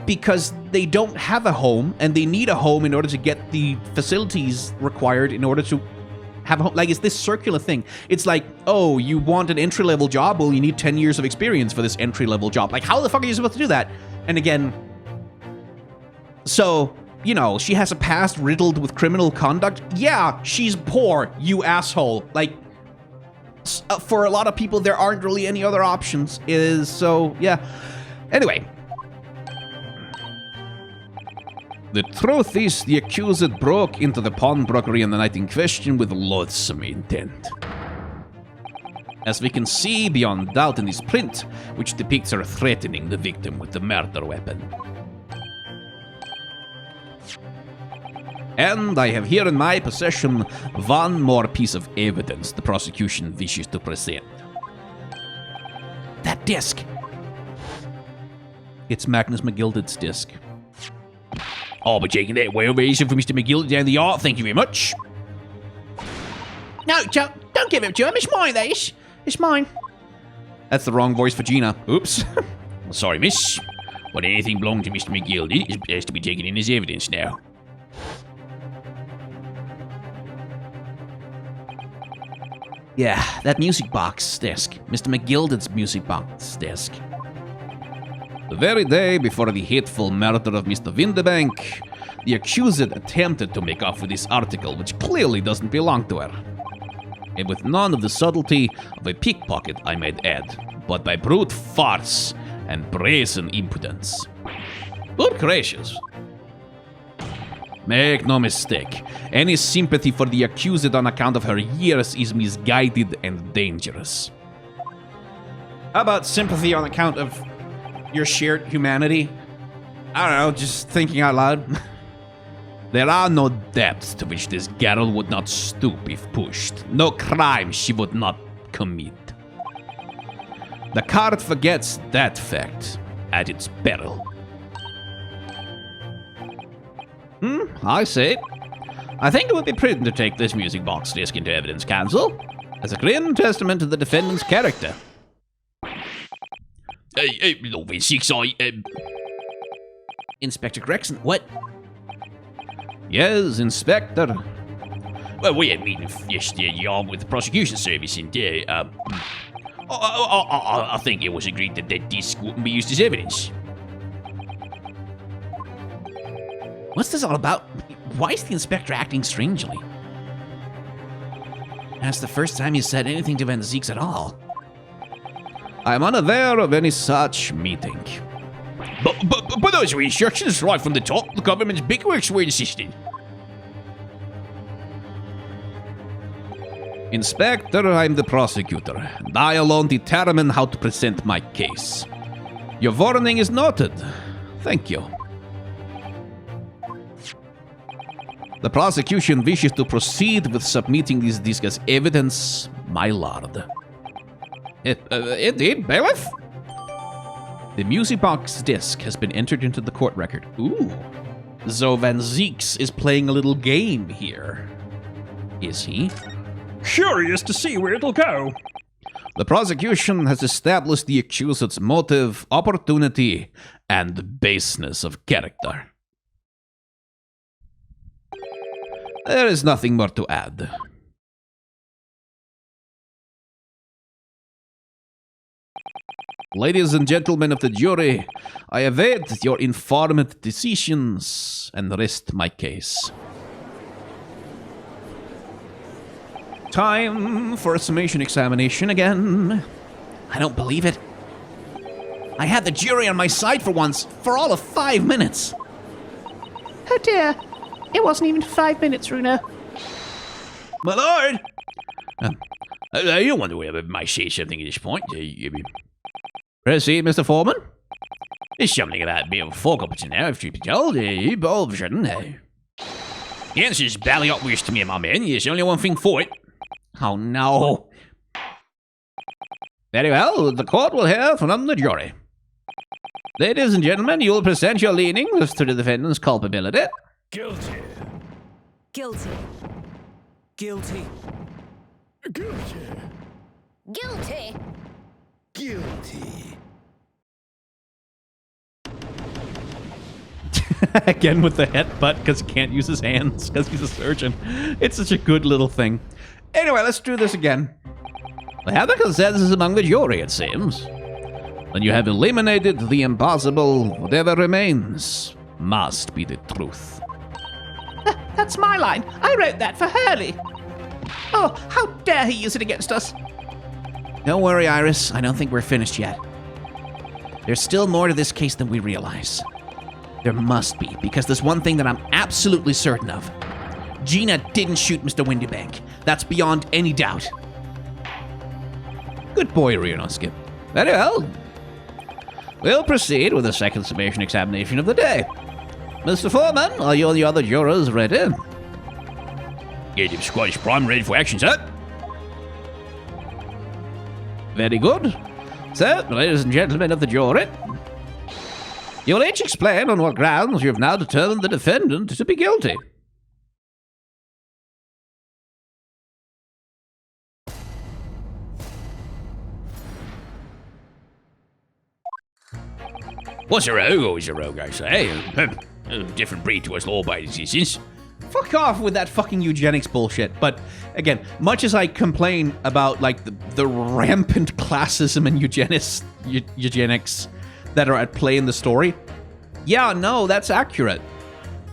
because they don't have a home and they need a home in order to get the facilities required in order to have a home. Like, it's this circular thing. It's like, oh, you want an entry-level job? Well, you need 10 years of experience for this entry-level job. Like, how the fuck are you supposed to do that? And again, so, you know, she has a past riddled with criminal conduct. Yeah, she's poor, you asshole. Like, for a lot of people, there aren't really any other options. So, yeah. Anyway. The truth is, the accused broke into the pawnbrokery on the night in question with loathsome intent. As we can see beyond doubt in this print, which depicts her threatening the victim with the murder weapon. And I have here in my possession one more piece of evidence the prosecution wishes to present. That disc! It's Magnus McGilded's disc. I'll be taking that well-raised for Mr. McGill down the yard, thank you very much. No, don't give it to him. It's mine, that is. It's mine. That's the wrong voice for Gina. Oops. Well, sorry, miss. But anything belonging to Mr. McGill has to be taken in as evidence now. Yeah, that music box disc. Mr. McGilded's music box disc. The very day before the hateful murder of Mr. Windebank, the accused attempted to make off with this article, which clearly doesn't belong to her. And with none of the subtlety of a pickpocket, I might add, but by brute force and brazen impudence. Good gracious. Make no mistake, any sympathy for the accused on account of her years is misguided and dangerous. How about sympathy on account of your shared humanity? I don't know, just thinking out loud. There are no depths to which this girl would not stoop if pushed, no crimes she would not commit. The card forgets that fact at its peril. I say. I think it would be prudent to take this music box disc into evidence, counsel, as a grim testament to the defendant's character. Inspector Gregson, what? Yes, Inspector. Well, we had a meeting yesterday with the prosecution service, and I think it was agreed that that disc wouldn't be used as evidence. What's this all about? Why is the inspector acting strangely? That's the first time he said anything to Van Zeeks at all. I am unaware of any such meeting. But those were instructions right from the top. The government's bigwigs were insisting. Inspector, I'm the prosecutor, and I alone determine how to present my case. Your warning is noted. Thank you. The prosecution wishes to proceed with submitting this disc as evidence, my lord. Indeed, bailiff? The music box disc has been entered into the court record. Ooh. So Van Zeeks is playing a little game here. Is he? Curious to see where it'll go. The prosecution has established the accused's motive, opportunity, and baseness of character. There is nothing more to add. Ladies and gentlemen of the jury, I await your informed decisions and rest my case. Time for a summation examination again. I don't believe it. I had the jury on my side for once, for all of 5 minutes. Oh dear. It wasn't even 5 minutes, Runa. My lord! I don't wonder whether I might say something at this point. Proceed, Mr. Foreman. There's something about a bit of a fuck-up to now, if truth be told. But all of a sudden, the answer's bally obvious to me, my man. There's only one thing for it. Oh, no. Very well, the court will hear from the jury. Ladies and gentlemen, you will present your leanings as to the defendant's culpability. Guilty. Guilty. Guilty. Guilty. Guilty. Guilty. Again with the headbutt because he can't use his hands because he's a surgeon. It's such a good little thing. Anyway, let's do this again. We have a consensus among the jury, it seems. When you have eliminated the impossible, whatever remains must be the truth. That's my line. I wrote that for Hurley. Oh, how dare he use it against us? Don't worry, Iris. I don't think we're finished yet. There's still more to this case than we realize. There must be, because there's one thing that I'm absolutely certain of. Gina didn't shoot Mr. Windybank. That's beyond any doubt. Good boy, Ryunosuke. Very well. We'll proceed with the second summation examination of the day. Mr. Foreman, are you and the other jurors ready? Native Scottish Prime ready for action, sir. Very good. So, ladies and gentlemen of the jury, you will each explain on what grounds you have now determined the defendant to be guilty. What's a rogue? Always a rogue, I say. A different breed to us law-abiding citizens. Fuck off with that fucking eugenics bullshit. But again, much as I complain about like the rampant classism and eugenics that are at play in the story, yeah, no, that's accurate.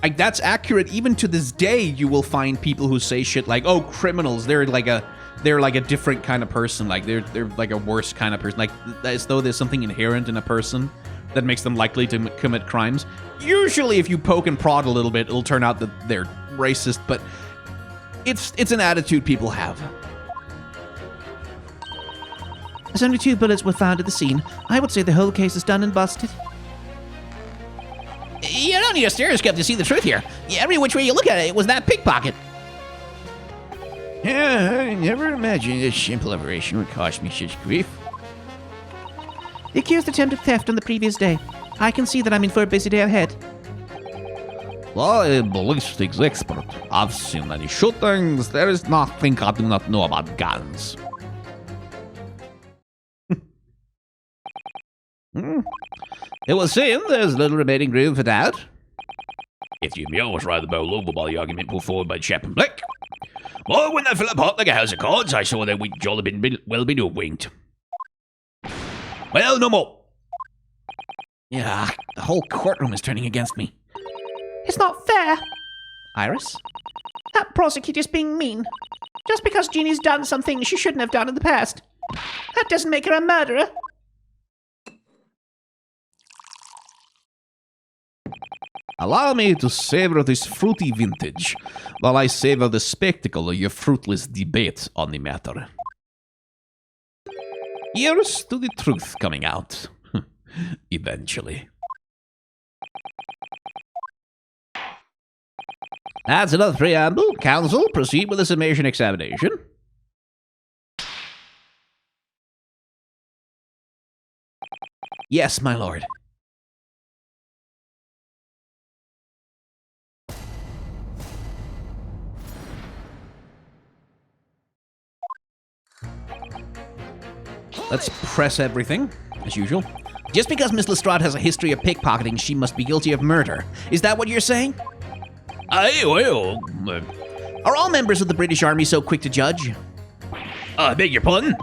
Like that's accurate. Even to this day, you will find people who say shit like, "Oh, criminals, they're like a different kind of person. Like they're like a worse kind of person. Like as though there's something inherent in a person that makes them likely to commit crimes." Usually, if you poke and prod a little bit, it'll turn out that they're racist, but it's an attitude people have. As only 2 bullets were found at the scene, I would say the whole case is done and busted. You don't need a stereoscope to see the truth here. Every which way you look at it, it was that pickpocket. Yeah, I never imagined this simple operation would cost me such grief. The accused attempted theft on the previous day. I can see that I'm in for a busy day ahead. Well, a ballistics expert. I've seen many shootings. There is nothing I do not know about guns. It will seem there's little remaining room for doubt. If you may always rather bowl over by the argument put forward by Chaplain Black. Well, when they fill up hot like a house of cards, I saw their weak jolly well been hoodwinked. Well, no more. Yeah, the whole courtroom is turning against me. It's not fair. Iris? That prosecutor's being mean. Just because Jeannie's done something she shouldn't have done in the past. That doesn't make her a murderer. Allow me to savor this fruity vintage, while I savor the spectacle of your fruitless debate on the matter. Here's to the truth coming out. Eventually. That's enough preamble. Counsel, proceed with the summation examination. Yes, my lord. Let's press everything, as usual. Just because Miss Lestrade has a history of pickpocketing, she must be guilty of murder. Is that what you're saying? Aye, well, Are all members of the British Army so quick to judge? I beg your pardon?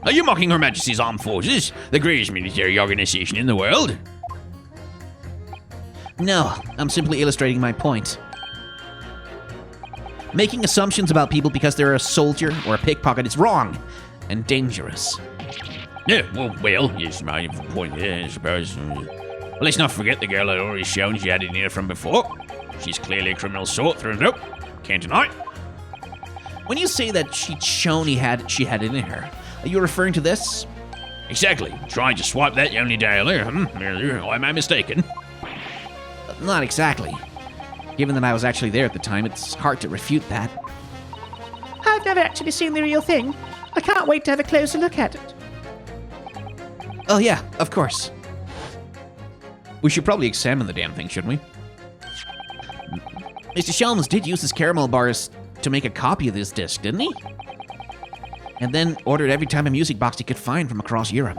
Are you mocking Her Majesty's Armed Forces, the greatest military organization in the world? No, I'm simply illustrating my point. Making assumptions about people because they're a soldier or a pickpocket is wrong and dangerous. Yeah, well, yes, my point there, I suppose. Well, let's not forget the girl had already shown she had it in her from before. She's clearly a criminal sort through and through. Can't deny it. When you say that she'd shown she had it in her, are you referring to this? Exactly. Trying to swipe that only day earlier. Am I mistaken? Not exactly. Given that I was actually there at the time, it's hard to refute that. I've never actually seen the real thing. I can't wait to have a closer look at it. Oh yeah, of course. We should probably examine the damn thing, shouldn't we? Mr. Shelms did use his caramel bars to make a copy of this disc, didn't he? and then ordered every type of music box he could find from across Europe.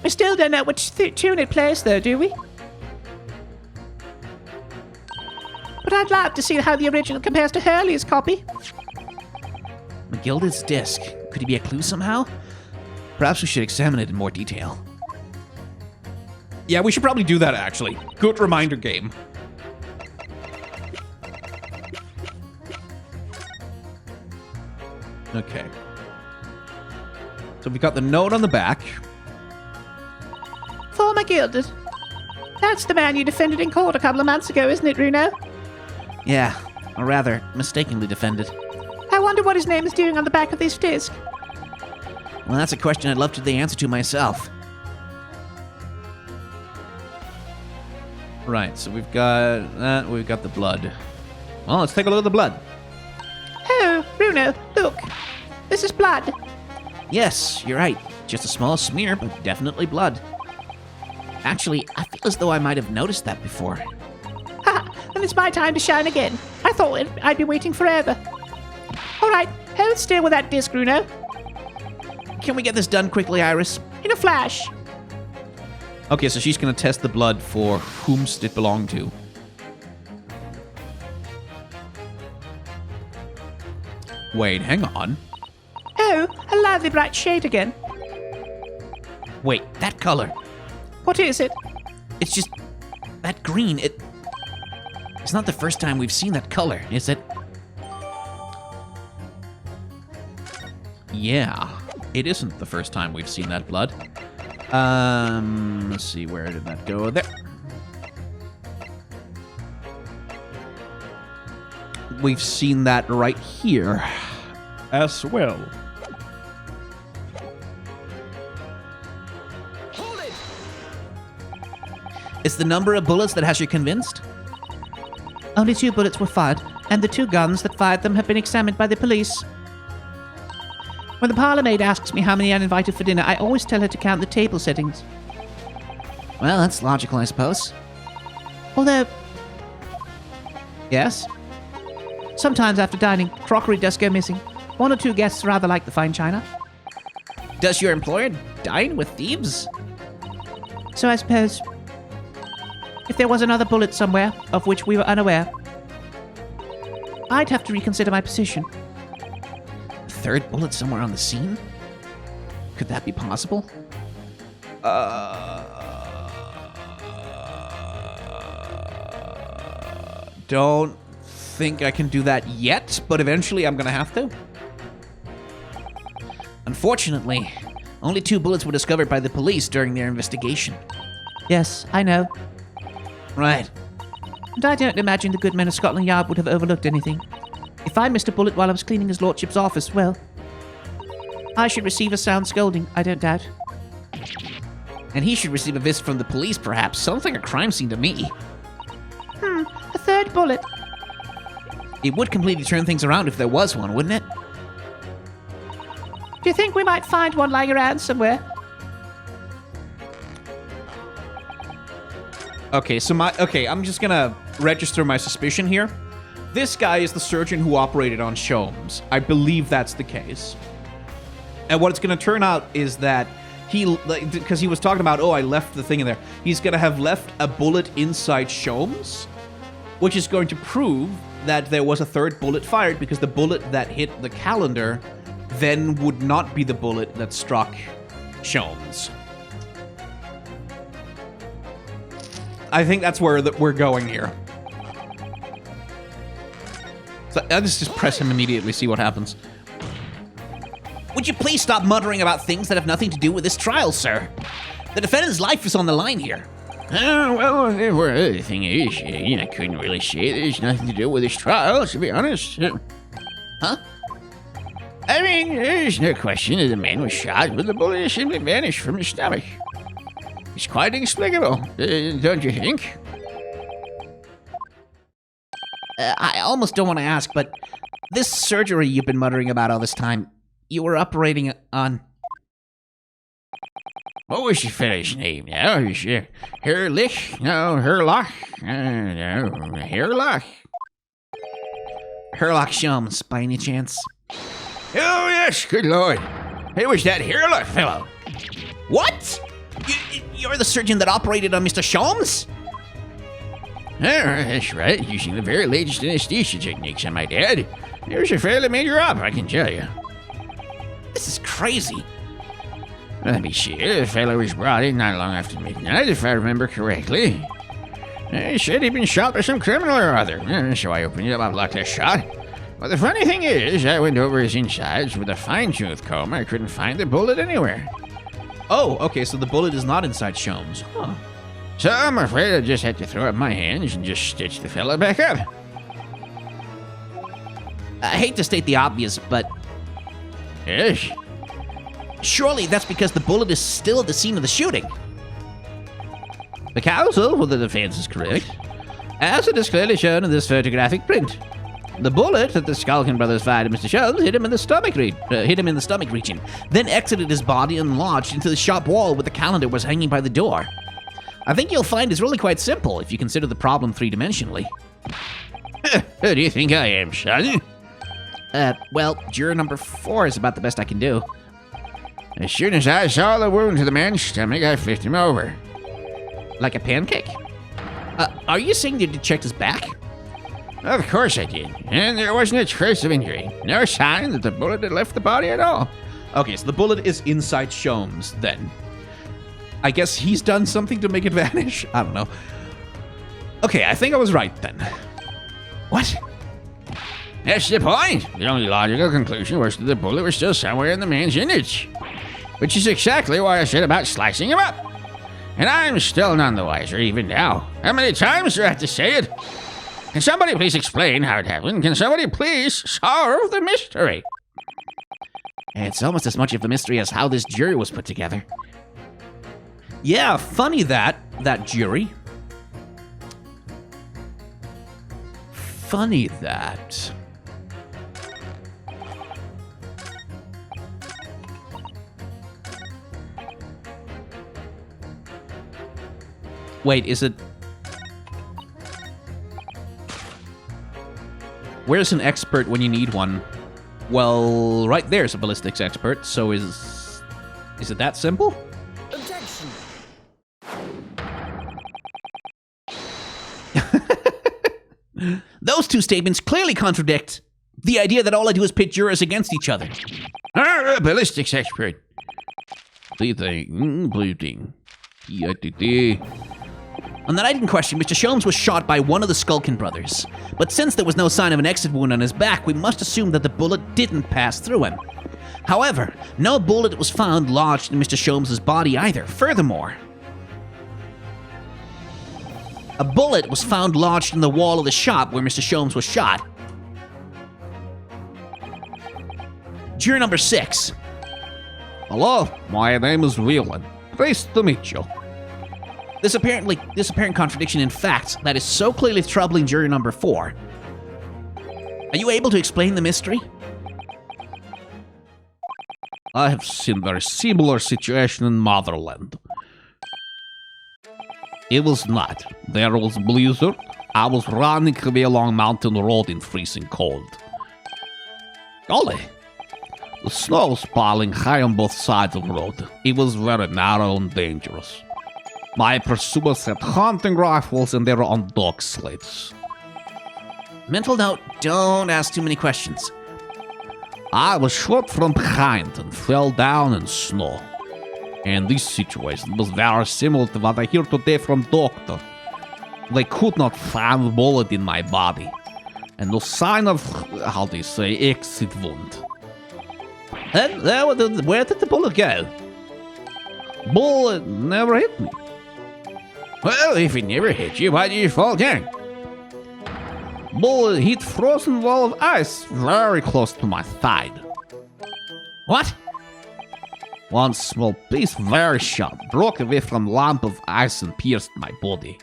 We still don't know which tune it plays, though, do we? But I'd like to see how the original compares to Hurley's copy. McGilda's disc. Could he be a clue somehow? Perhaps we should examine it in more detail. Yeah, we should probably do that, actually. Good reminder game. Okay. So we got the note on the back. Former Gilded. That's the man you defended in court a couple of months ago, isn't it, Bruno? Yeah, or rather, mistakenly defended. I wonder what his name is doing on the back of this disc. Well, that's a question I'd love to know the answer to myself. Right, so we've got that, we've got the blood. Well, let's take a look at the blood. Oh, Bruno, look. This is blood. Yes, you're right. Just a small smear, but definitely blood. Actually, I feel as though I might have noticed that before. Ha! Then it's my time to shine again. I thought I'd be waiting forever. All right, hold still with that disc, Bruno. Can we get this done quickly, Iris? In a flash. Okay, so she's going to test the blood for whomst it belonged to. Wait, hang on. Oh, a lively bright shade again. Wait, that color. What is it? It's just that green. It's not the first time we've seen that color, is it? Yeah, it isn't the first time we've seen that blood. Let's see, where did that go? There. We've seen that right here as well. It's the number of bullets that has you convinced? Only 2 bullets were fired, and the 2 guns that fired them have been examined by the police. When the parlour maid asks me how many I invited for dinner, I always tell her to count the table settings. Well, that's logical, I suppose. Although, Yes? sometimes after dining, crockery does go missing. 1 or 2 guests rather like the fine china. Does your employer dine with thieves? So I suppose, if there was another bullet somewhere, of which we were unaware, I'd have to reconsider my position. Third bullet somewhere on the scene? Could that be possible? Don't think I can do that yet, but eventually I'm gonna have to. Unfortunately, only 2 bullets were discovered by the police during their investigation. Yes, I know. Right. And I don't imagine the good men of Scotland Yard would have overlooked anything. If I missed a bullet while I was cleaning his lordship's office, well, I should receive a sound scolding, I don't doubt. And he should receive a visit from the police, perhaps. Sounds like a crime scene to me. A 3rd bullet. It would completely turn things around if there was one, wouldn't it? Do you think we might find one lying around somewhere? Okay, so I'm just gonna register my suspicion here. This guy is the surgeon who operated on Sholmes. I believe that's the case. And what it's gonna turn out is that because he was talking about, oh, I left the thing in there. He's gonna have left a bullet inside Sholmes, which is going to prove that there was a 3rd bullet fired, because the bullet that hit the calendar then would not be the bullet that struck Sholmes. I think that's where we're going here. So let's just press him immediately, see what happens. Would you please stop muttering about things that have nothing to do with this trial, sir? The defendant's life is on the line here. Well, the thing is, I couldn't really say there's nothing to do with this trial, to be honest. Huh? I mean, there's no question that the man was shot, but the bullet simply vanished from his stomach. It's quite inexplicable, don't you think? I almost don't want to ask, but this surgery you've been muttering about all this time, you were operating on... What was your fellow's name now? Is Herlich? No, Herlock? No, Herlock. Sherlock Sholmes, by any chance? Oh, yes, good lord. It was that Sherlock fellow. What? You're the surgeon that operated on Mr. Sholmes? That's right, using the very latest anesthesia techniques, I might add. It was a fairly major op, I can tell you. This is crazy. Let me see, the fellow was brought in not long after midnight, if I remember correctly. He said he'd been shot by some criminal or other, so I opened it up like that shot. But the funny thing is, I went over his insides with a fine-tooth comb. I couldn't find the bullet anywhere. Oh, okay, so the bullet is not inside Sholmes. Huh. So I'm afraid I just had to throw up my hands and just stitch the fella back up. I hate to state the obvious, but Yes? surely that's because the bullet is still at the scene of the shooting. The counsel for the defense is correct, as it is clearly shown in this photographic print. The bullet that the Skulkin brothers fired at Mr. Sholmes hit him in the stomach region, then exited his body and lodged into the shop wall where the calendar was hanging by the door. I think you'll find it's really quite simple if you consider the problem three-dimensionally. Who do you think I am, son? Well, juror number 4 is about the best I can do. As soon as I saw the wound to the man's stomach, I flipped him over. Like a pancake? Are you saying you checked his back? Of course I did, and there wasn't a trace of injury. No sign that the bullet had left the body at all. Okay, so the bullet is inside Sholmes, then. I guess he's done something to make it vanish? I don't know. Okay, I think I was right, then. What? That's the point. The only logical conclusion was that the bullet was still somewhere in the man's innards. Which is exactly why I said about slicing him up. And I'm still none the wiser even now. How many times do I have to say it? Can somebody please explain how it happened? Can somebody please solve the mystery? It's almost as much of a mystery as how this jury was put together. Yeah, funny that jury. Funny that. Wait, is it... Where's an expert when you need one? Well, right there's a ballistics expert, so is it that simple? Objection. Those two statements clearly contradict the idea that all I do is pit jurors against each other. Ballistics expert. Bleeding. On the night in question, Mr. Sholmes was shot by one of the Skulkin brothers. But since there was no sign of an exit wound on his back, we must assume that the bullet didn't pass through him. However, no bullet was found lodged in Mr. Sholmes' body either. Furthermore, a bullet was found lodged in the wall of the shop where Mr. Sholmes was shot. Juror number 6. Hello, my name is Whelan. Pleased to meet you. This apparent contradiction in facts that is so clearly troubling juror number 4. Are you able to explain the mystery? I have seen a similar situation in Motherland. It was night. There was blizzard. I was running away along mountain road in freezing cold. Golly, the snow was piling high on both sides of the road. It was very narrow and dangerous. My pursuers had hunting rifles and they were on dog sleds. Mental note, don't ask too many questions. I was shot from behind and fell down in snow. And this situation was very similar to what I hear today from doctor. They could not find a bullet in my body. And no sign of, how do you say, exit wound. And where did the bullet go? Bullet never hit me. Well, if it never hit you, why did you fall down? Bullet hit frozen wall of ice very close to my thigh. What? One small piece, very sharp, broke away from lump of ice and pierced my body.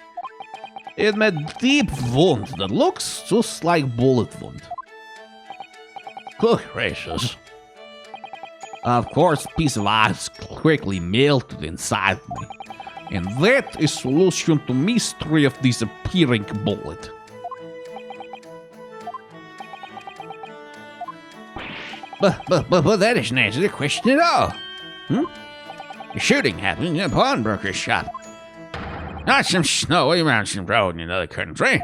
It made deep wound that looks just like bullet wound. Good gracious. Of course, piece of ice quickly melted inside me. And that is solution to mystery of disappearing bullet. But that isn't answer the question at all. The shooting happened in a pawnbroker's shop. Not some snowy mountain road in another country.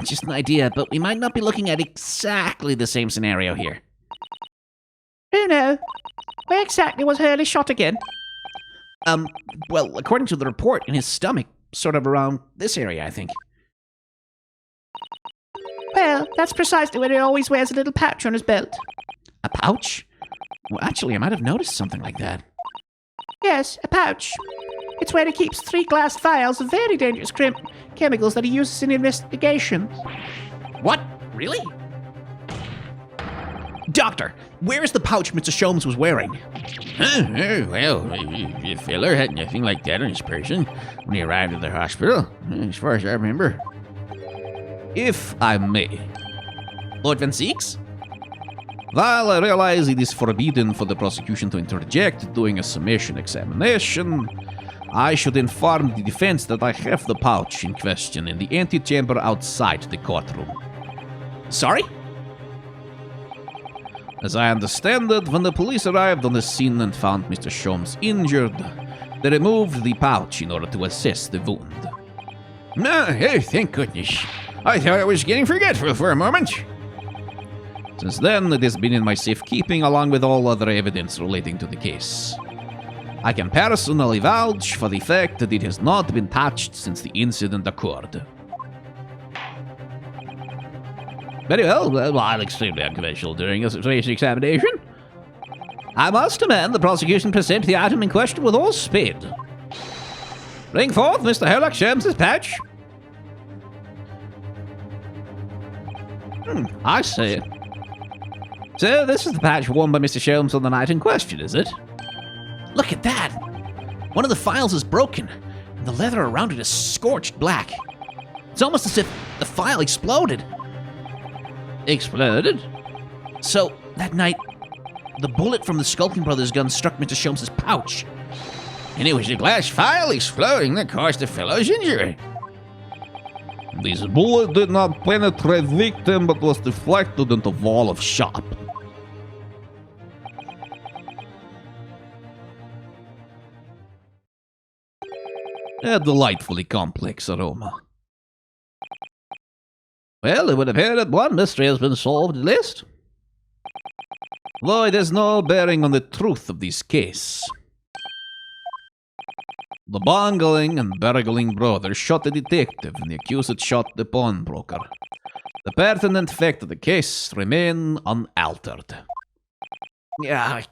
Just an idea, but we might not be looking at exactly the same scenario here. Oh no. Where exactly was Hurley shot again? Well, according to the report, in his stomach, sort of around this area, I think. Well, that's precisely where he always wears a little pouch on his belt. A pouch? Well, actually, I might have noticed something like that. Yes, a pouch. It's where he keeps 3 glass vials of very dangerous chemicals that he uses in investigations. What? Really? Doctor, where is the pouch Mr. Sholmes was wearing? Well, the fella had nothing like that on his person when he arrived at the hospital, as far as I remember. If I may. Lord Van Seeks? While I realize it is forbidden for the prosecution to interject during a summation examination, I should inform the defense that I have the pouch in question in the antechamber outside the courtroom. Sorry? As I understand it, when the police arrived on the scene and found Mr. Sholmes injured, they removed the pouch in order to assess the wound. Oh, thank goodness. I thought I was getting forgetful for a moment. Since then, it has been in my safekeeping along with all other evidence relating to the case. I can personally vouch for the fact that it has not been touched since the incident occurred. Very well, while extremely unconventional during a situation examination, I must demand the prosecution present the item in question with all speed. Bring forth Mr. Herlock Sholmes' pouch. I see. So this is the patch worn by Mr. Sholmes on the night in question, is it? Look at that! One of the files is broken, and the leather around it is scorched black. It's almost as if the file exploded. Exploded? So, that night, the bullet from the Skulkin brothers' gun struck Mr. Sholmes' pouch. And it was the glass file exploding that caused the fellow's injury. This bullet did not penetrate victim but was deflected into wall of shop. A delightfully complex aroma. Well, it would appear that one mystery has been solved at least. Though it has no bearing on the truth of this case. The bungling and burgling brothers shot the detective, and the accused shot the pawnbroker. The pertinent facts of the case remain unaltered. Yeah,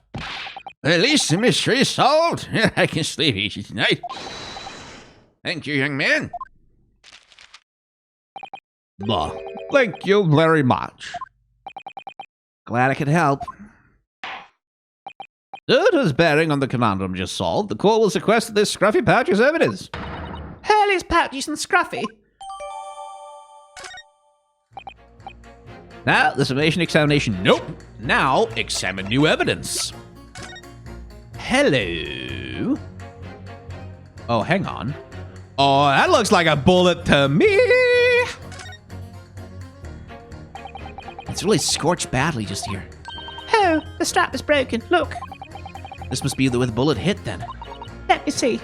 at least the mystery is solved. I can sleep easy tonight. Thank you, young man. Thank you very much. Glad I could help. Due to his bearing on the conundrum just solved, the court will sequester this scruffy pouch as evidence. Hurley's pouch isn't scruffy. Now, the summation examination. Nope. Now, examine new evidence. Hello. Oh, hang on. Oh, that looks like a bullet to me. It's really scorched badly just here. Oh, the strap is broken. Look. This must be where the bullet hit then. Let me see.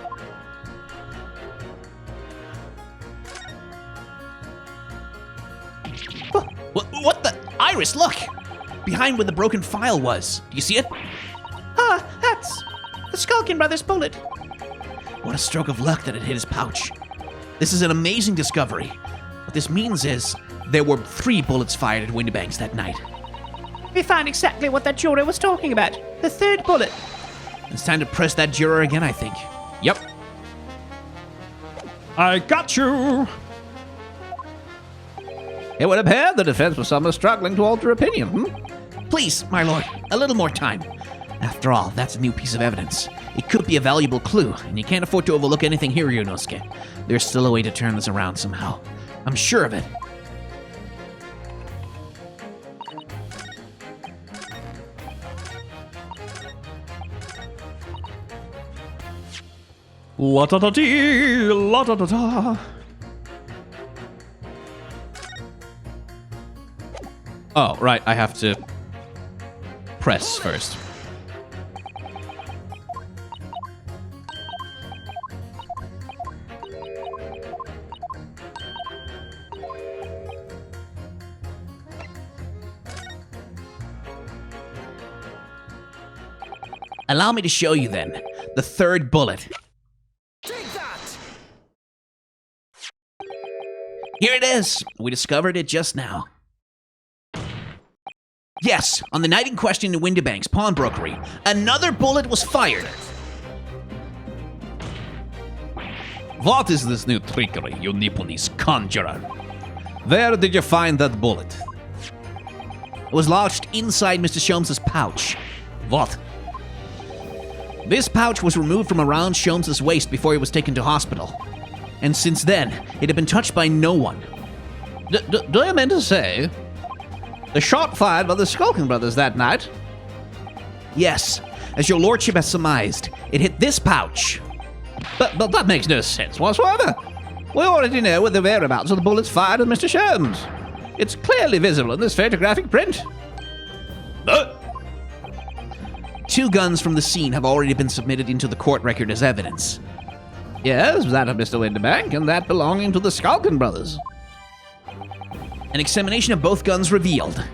What the? Iris, look! Behind where the broken file was. Do you see it? Ah, that's the Skulkin brothers' bullet. What a stroke of luck that it hit his pouch. This is an amazing discovery. What this means is there were 3 bullets fired at Windybanks that night. We found exactly what that juror was talking about. The 3rd bullet. It's time to press that juror again, I think. Yep. I got you! It would appear the defense was somehow struggling to alter opinion, Please, my lord, a little more time. After all, that's a new piece of evidence. It could be a valuable clue, and you can't afford to overlook anything here, Yonosuke. There's still a way to turn this around somehow. I'm sure of it. La-da-da-dee, la-da-da-da. Oh, right, I have to press first. Allow me to show you then. The third bullet. Take that! Here it is. We discovered it just now. Yes, on the night in question in Windibank's pawnbrokery, another bullet was fired. What is this new trickery, you Nipponese conjurer? Where did you find that bullet? It was lodged inside Mr. Sholmes's pouch. What? This pouch was removed from around Sholmes's waist before he was taken to hospital. And since then, it had been touched by no one. Do you mean to say the shot fired by the Skulkin brothers that night? Yes, as your lordship has surmised, it hit this pouch. But that makes no sense whatsoever. We already know where the whereabouts of the bullets fired at Mr. Sholmes. It's clearly visible in this photographic print. Two guns from the scene have already been submitted into the court record as evidence. Yes, that of Mr. Windibank and that belonging to the Skulkin brothers. An examination of both guns revealed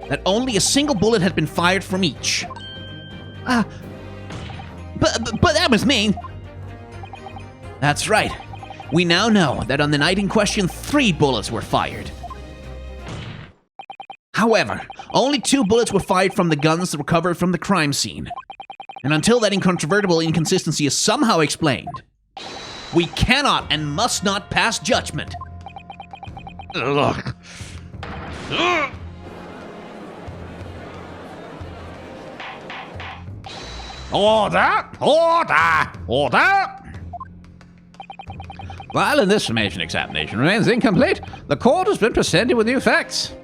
that only a single bullet had been fired from each. But that was me. That's right. We now know that on the night in question, 3 bullets were fired. However, only 2 bullets were fired from the guns recovered from the crime scene. And until that incontrovertible inconsistency is somehow explained, we cannot and must not pass judgment. Look. Order! Order! Order! While an information examination remains incomplete, the court has been presented with new facts.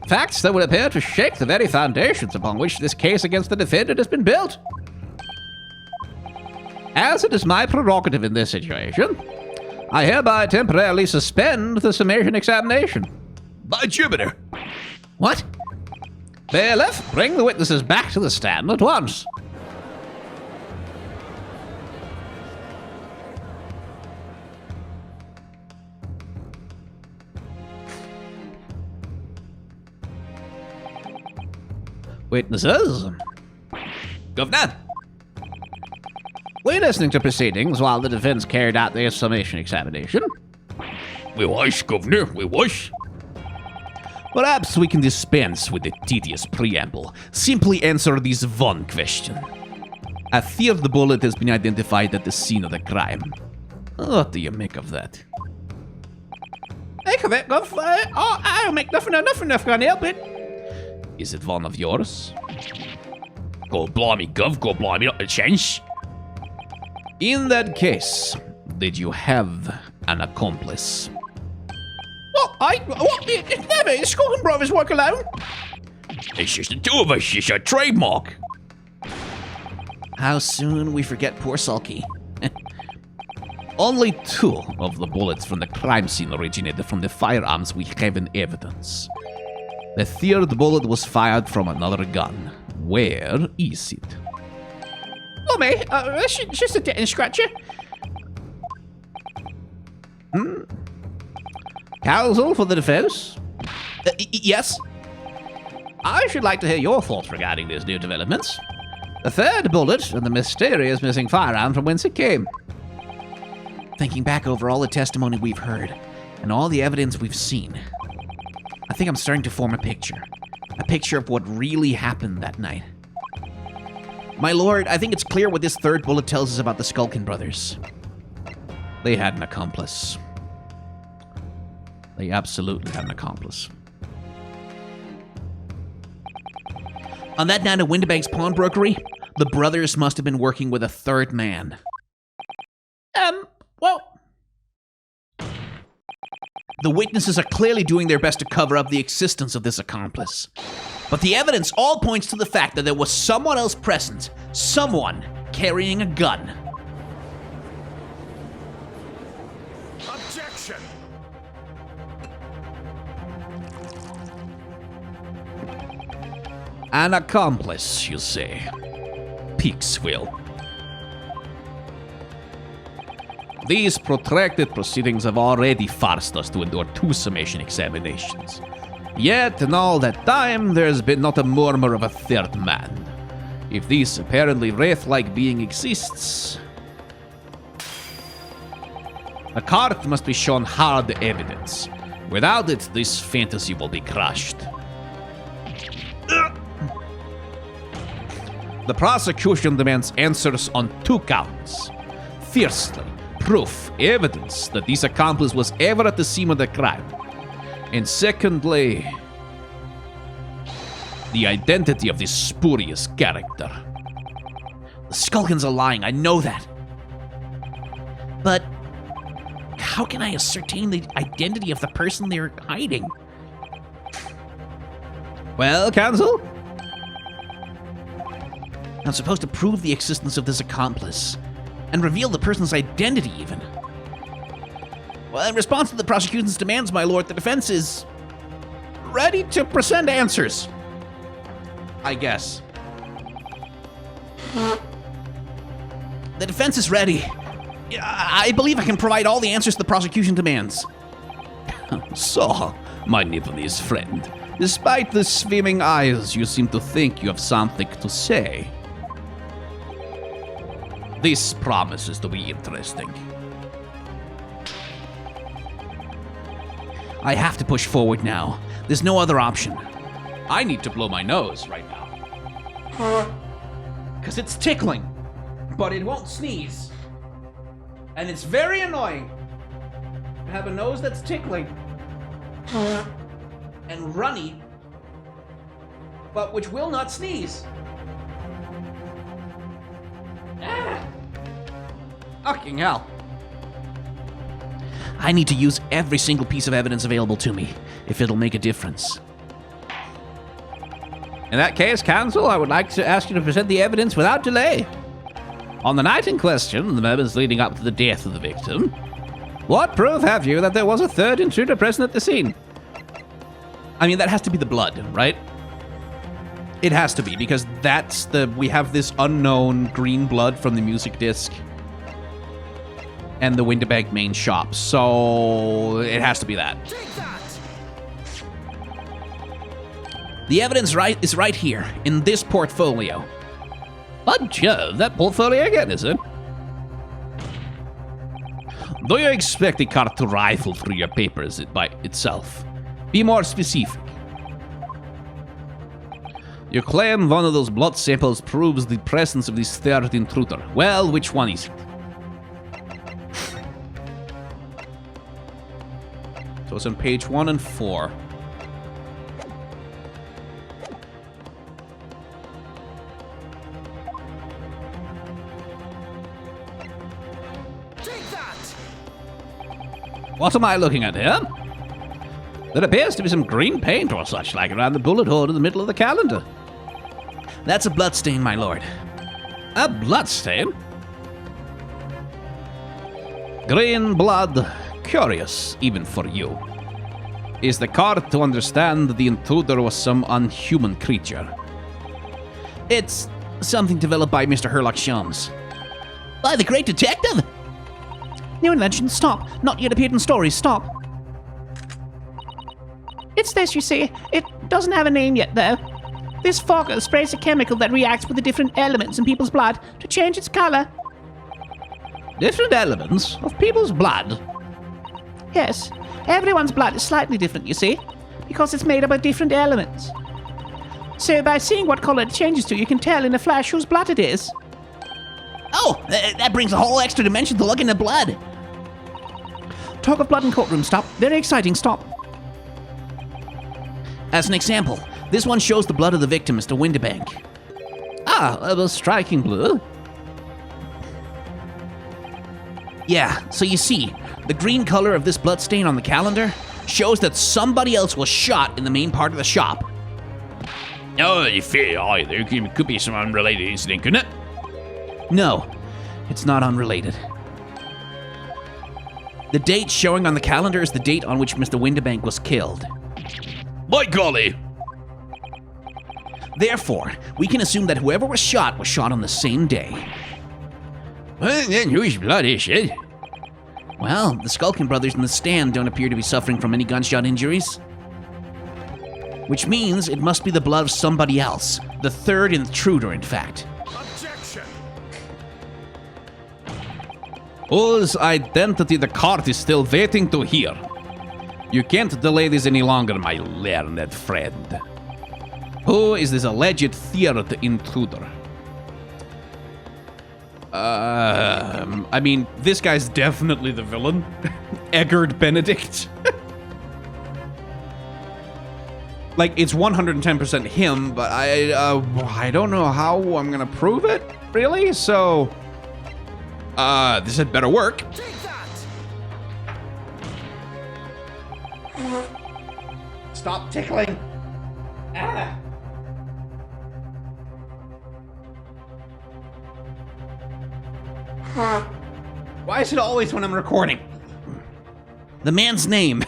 Facts that would appear to shake the very foundations upon which this case against the defendant has been built. As it is my prerogative in this situation, I hereby temporarily suspend the summation examination. By Jupiter! What? Bailiff, bring the witnesses back to the stand at once. Witnesses. Governor! We're listening to proceedings while the defense carried out their summation examination. We wish, Governor, we wish. Perhaps we can dispense with the tedious preamble. Simply answer this one question. A third bullet has been identified at the scene of the crime. What do you make of that? Make of it, Gov. I don't make nothing if I can help it. Is it one of yours? Go blimey, Gov, go blimey, not a chance. In that case, did you have an accomplice? What? Never. The Skulkin brothers work alone. It's just the 2 of us, it's a trademark. How soon we forget poor Sulky. Only 2 of the bullets from the crime scene originated from the firearms we have in evidence. The 3rd bullet was fired from another gun. Where is it? Oh, me. It's just a dead and scratcher. Counsel for the defense. Yes? I should like to hear your thoughts regarding these new developments. The 3rd bullet and the mysterious missing firearm from whence it came. Thinking back over all the testimony we've heard and all the evidence we've seen, I think I'm starting to form a picture. A picture of what really happened that night. My lord, I think it's clear what this 3rd bullet tells us about the Skulkin brothers. They had an accomplice. They absolutely had an accomplice. On that night at Windibank's pawnbrokery, the brothers must have been working with a 3rd man. Well, The witnesses are clearly doing their best to cover up the existence of this accomplice. But the evidence all points to the fact that there was someone else present, someone carrying a gun. Objection! An accomplice, you say? Pigs will. These protracted proceedings have already forced us to endure 2 summation examinations. Yet, in all that time, there has been not a murmur of a third man. If this apparently wraith-like being exists, a cart must be shown hard evidence. Without it, this fantasy will be crushed. The prosecution demands answers on 2 counts. Firstly, proof, evidence that this accomplice was ever at the scene of the crime. And secondly, the identity of this spurious character. The Skulkins are lying, I know that. But how can I ascertain the identity of the person they're hiding? Well, counsel? I'm supposed to prove the existence of this accomplice, and reveal the person's identity even. Well, in response to the prosecution's demands, my lord, the defense is ready to present answers. I guess. The defense is ready. I believe I can provide all the answers the prosecution demands. So, my Nibbley's friend, despite the swimming eyes, you seem to think you have something to say. This promises to be interesting. I have to push forward now. There's no other option. I need to blow my nose right now. Because it's tickling, but it won't sneeze. And it's very annoying to have a nose that's tickling and runny, but which will not sneeze. Ah! Fucking hell. I need to use every single piece of evidence available to me, if it'll make a difference. In that case, counsel, I would like to ask you to present the evidence without delay. On the night in question, the moments leading up to the death of the victim, what proof have you that there was a third intruder present at the scene? I mean, that has to be the blood, right? It has to be, because we have this unknown green blood from the music disc and the Winterbank main shop, so it has to be that. Take that! The evidence is right here, in this portfolio. By Jove, that portfolio again, is it? Do you expect the cart to rifle through your papers by itself? Be more specific. You claim one of those blood samples proves the presence of this third intruder. Well, which one is it? So it's on page 1 and 4. Take that! What am I looking at here? There appears to be some green paint or such like around the bullet hole in the middle of the calendar. That's a bloodstain, my lord. A bloodstain? Green blood, curious even for you. Is the card to understand that the intruder was some unhuman creature? It's something developed by Mr. Herlock Sholmes. By the great detective? New invention, stop. Not yet appeared in stories, stop. It's this, you see. It doesn't have a name yet, though. This fogger sprays a chemical that reacts with the different elements in people's blood to change its color. Different elements of people's blood? Yes, everyone's blood is slightly different, you see, because it's made up of different elements. So by seeing what color it changes to, you can tell in a flash whose blood it is. Oh, that brings a whole extra dimension to looking at blood. Talk of blood in courtroom, stop. Very exciting, stop. As an example, this one shows the blood of the victim, Mr. Winterbank. Ah, a striking blue. Yeah, so you see, the green color of this blood stain on the calendar shows that somebody else was shot in the main part of the shop. Oh, you feel either. It could be some unrelated incident, couldn't it? No, it's not unrelated. The date showing on the calendar is the date on which Mr. Winterbank was killed. By golly! Therefore, we can assume that whoever was shot on the same day. Well, then whose blood is it? Well, the Skulkin brothers in the stand don't appear to be suffering from any gunshot injuries. Which means it must be the blood of somebody else. The third intruder, in fact. Objection! Whose identity the court is still waiting to hear. You can't delay this any longer, my learned friend. Who is this alleged third intruder? I mean, this guy's definitely the villain. Eggert Benedict. Like, it's 110% him, but I don't know how I'm gonna prove it, really, so... this had better work. Take that! Stop tickling. Ah. Why is it always when I'm recording? The man's name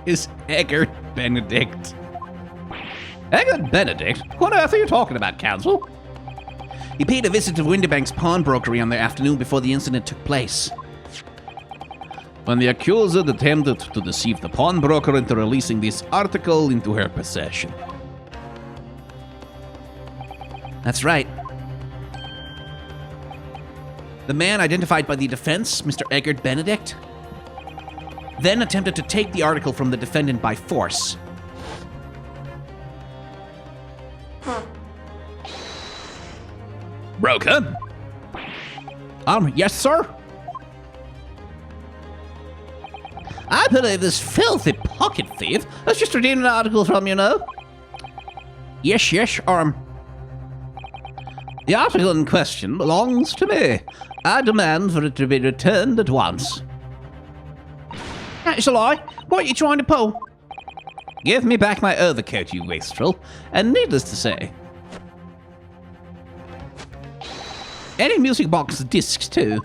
Is Eggert Benedict. Eggert Benedict? What on earth are you talking about, counsel? He paid a visit to Winterbank's pawnbrokery on the afternoon before the incident took place. When the accused attempted to deceive the pawnbroker into releasing this article into her possession. That's right. The man identified by the defense, Mr. Eggert Benedict, then attempted to take the article from the defendant by force. Broker? Yes, sir? I believe this filthy pocket thief has just redeemed an article from you, know? Yes, The article in question belongs to me. I demand for it to be returned at once. That's a lie. What are you trying to pull? Give me back my overcoat, you wastrel. And needless to say, any music box discs, too.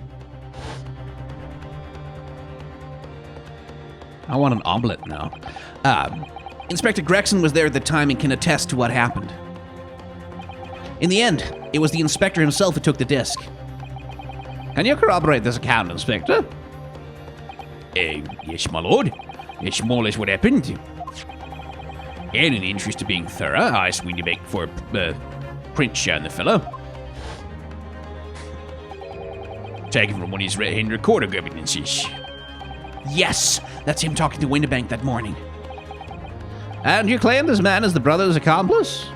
I want an omelet now. Inspector Gregson was there at the time and can attest to what happened. In the end, it was the inspector himself who took the disc. Can you corroborate this account, Inspector? Yes, my lord. It's more or less what happened. And in the interest of being thorough, I asked Winterbank for a print showing the fellow. Taken from one of his red-hand recorder evidences. Yes, that's him talking to Winterbank that morning. And you claim this man is the brother's accomplice?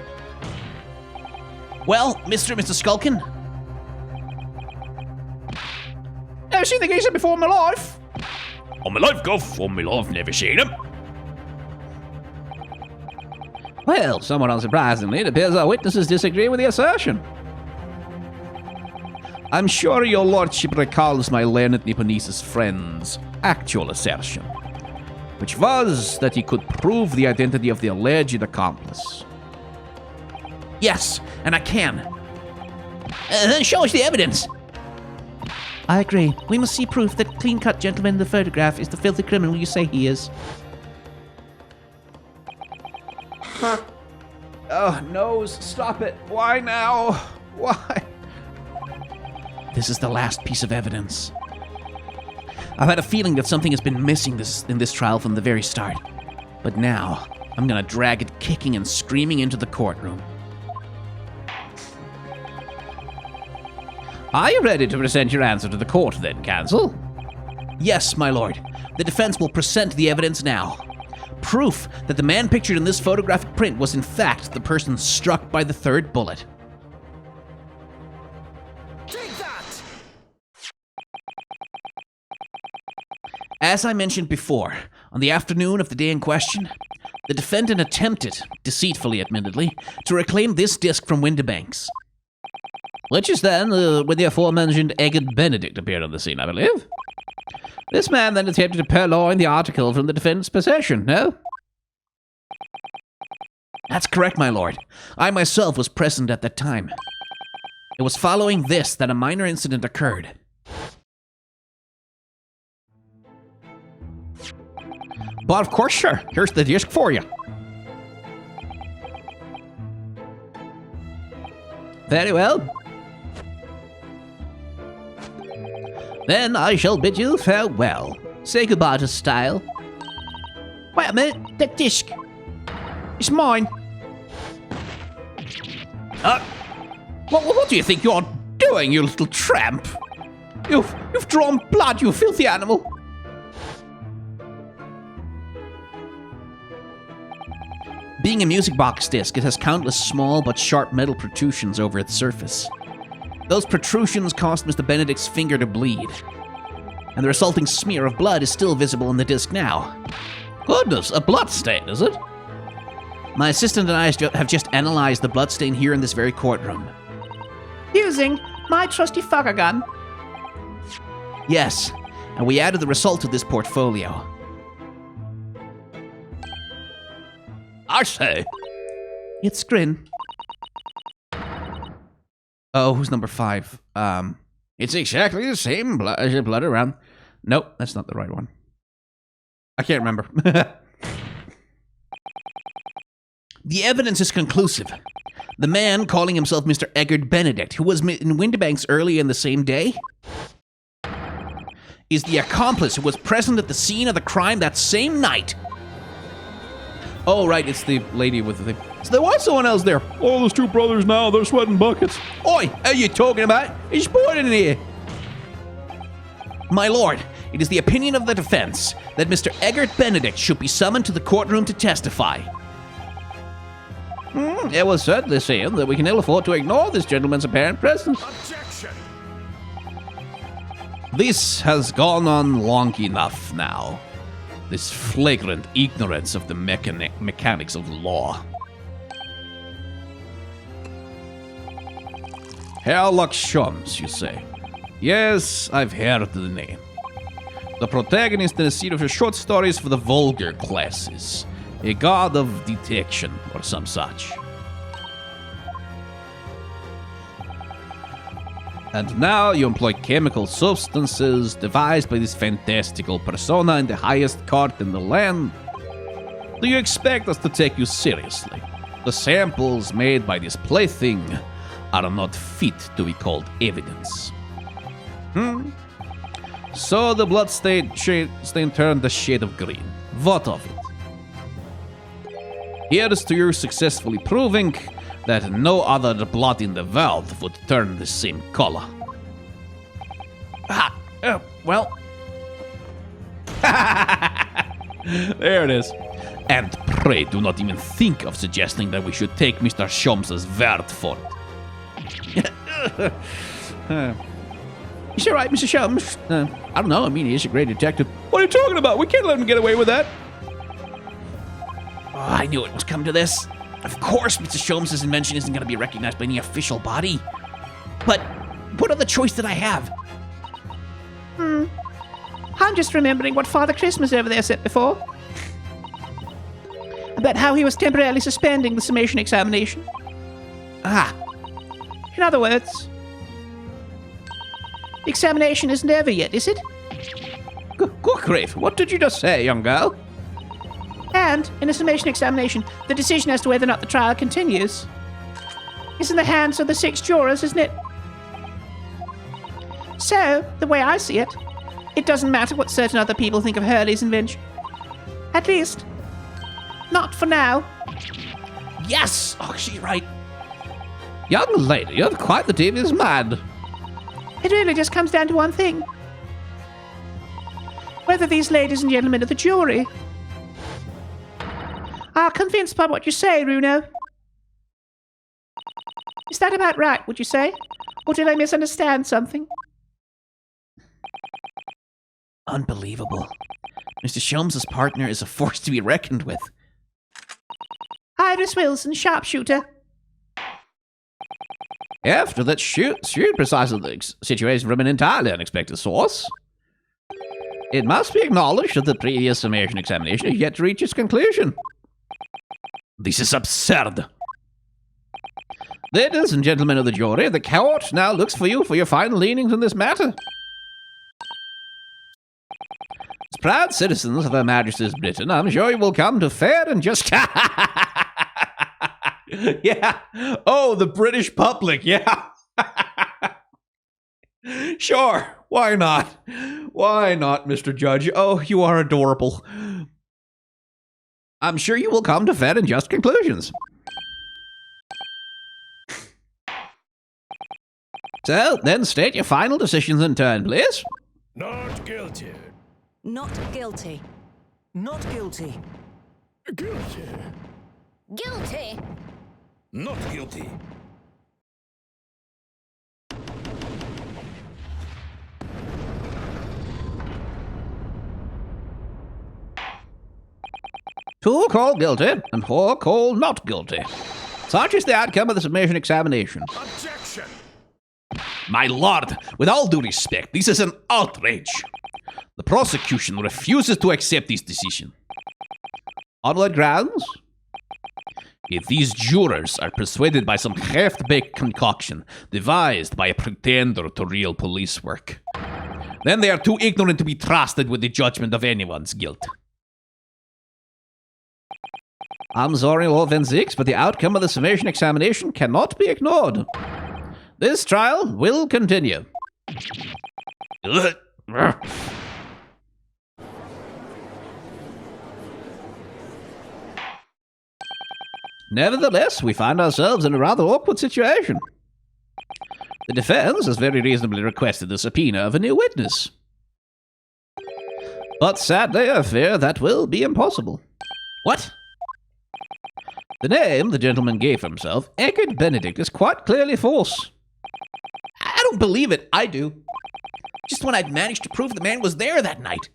Well, Mr. Skulkin, Never seen the geezer before in my life. On my life, Goff. On my life, never seen him. Well, somewhat unsurprisingly, it appears our witnesses disagree with the assertion. I'm sure your lordship recalls my learned Nipponese friend's actual assertion, which was that he could prove the identity of the alleged accomplice. yes, and I can. Then show us the evidence. I agree. We must see proof that clean-cut gentleman in the photograph is the filthy criminal you say he is. Oh, nose, stop it. Why now? Why? This is the last piece of evidence. I've had a feeling that something has been missing in this trial from the very start. But now, I'm gonna drag it kicking and screaming into the courtroom. Are you ready to present your answer to the court then, counsel? Yes, my lord. The defense will present the evidence now. Proof that the man pictured in this photographic print was in fact the person struck by the third bullet. Take that! As I mentioned before, on the afternoon of the day in question, the defendant attempted, deceitfully admittedly, to reclaim this disc from Winterbank's. Which is then when the aforementioned Eggert Benedict appeared on the scene, I believe. This man then attempted to purloin the article from the defendant's possession, no? That's correct, my lord. I myself was present at that time. It was following this that a minor incident occurred. But of course, sure. Here's the disc for you. Very well. Then I shall bid you farewell. Say goodbye to style. Wait a minute, that disc. It's mine. What do you think you're doing, you little tramp? You've drawn blood, you filthy animal. Being a music box disc, it has countless small but sharp metal protrusions over its surface. Those protrusions caused Mr. Benedict's finger to bleed, and the resulting smear of blood is still visible in the disc now. Goodness, a blood stain, is it? My assistant and I have just analyzed the bloodstain here in this very courtroom. Using my trusty fucker gun. Yes, and we added the result to this portfolio. I say. It's Grin. Oh, who's number 5? It's exactly the same blood around. Nope, that's not the right one. I can't remember. The evidence is conclusive. The man calling himself Mr. Eggert Benedict, who was in Windibanks earlier in the same day, is the accomplice who was present at the scene of the crime that same night. Oh, right, it's the lady with the thing. So there was someone else there. Oh, those two brothers now, they're sweating buckets. Oi, are you talking about? He's boarding in here. My lord, it is the opinion of the defense that Mr. Eggert Benedict should be summoned to the courtroom to testify. It will certainly seem that we can ill afford to ignore this gentleman's apparent presence. Objection! This has gone on long enough now. This flagrant ignorance of the mechanics of the law. Herlock Sholmes, you say? Yes, I've heard the name. The protagonist in a series of short stories for the vulgar classes. A god of detection, or some such. And now you employ chemical substances devised by this fantastical persona in the highest court in the land. Do you expect us to take you seriously? The samples made by this plaything are not fit to be called evidence. So the bloodstain turned the shade of green. What of it? Here's to you successfully proving that no other blood in the world would turn the same color. Well, There it is. And pray do not even think of suggesting that we should take Mr. Sholmes' word for it. Is that right, Mr. Sholmes? I don't know. I mean, he's a great detective. What are you talking about? We can't let him get away with that. Oh, I knew it was coming to this. Of course, Mr. Sholmes' invention isn't going to be recognized by any official body. But what other choice did I have? I'm just remembering what Father Christmas over there said before. About how he was temporarily suspending the summation examination. Ah, In other words, the examination isn't over yet, is it? Good grief, what did you just say, young girl? And, in a summation examination, the decision as to whether or not the trial continues is in the hands of the 6 jurors, isn't it? So, the way I see it, it doesn't matter what certain other people think of Hurley's invention. At least, not for now. yes! Oh, she's right. Young lady, you're quite the devious man. It really just comes down to one thing. Whether these ladies and gentlemen of the jury are convinced by what you say, Runo. Is that about right, would you say? Or did I misunderstand something? Unbelievable. Mr. Sholmes' partner is a force to be reckoned with. Iris Wilson, sharpshooter. After that shoot precisely the situation from an entirely unexpected source. It must be acknowledged that the previous summation examination has yet to reach its conclusion. This is absurd. Ladies and gentlemen of the jury, the court now looks for you for your final leanings in this matter. As proud citizens of Her Majesty's Britain, I'm sure you will come to fair and just... Yeah. Oh, the British public. Yeah. Sure. Why not? Why not, Mr. Judge? Oh, you are adorable. I'm sure you will come to fair and just conclusions. So, then state your final decisions in turn, please. Not guilty. Not guilty. Not guilty. Guilty. Guilty. Not guilty. Two called guilty and four called not guilty. Such is the outcome of the submission examination. Objection. My lord, with all due respect, this is an outrage. The prosecution refuses to accept this decision. On what grounds? If these jurors are persuaded by some half-baked concoction devised by a pretender to real police work, then they are too ignorant to be trusted with the judgment of anyone's guilt. I'm sorry, Lord Van Zix, but the outcome of the summation examination cannot be ignored. This trial will continue. Nevertheless, we find ourselves in a rather awkward situation. The defense has very reasonably requested the subpoena of a new witness. But sadly, I fear that will be impossible. What? The name the gentleman gave himself, Eckert Benedict, is quite clearly false. I don't believe it. I do. Just when I'd managed to prove the man was there that night.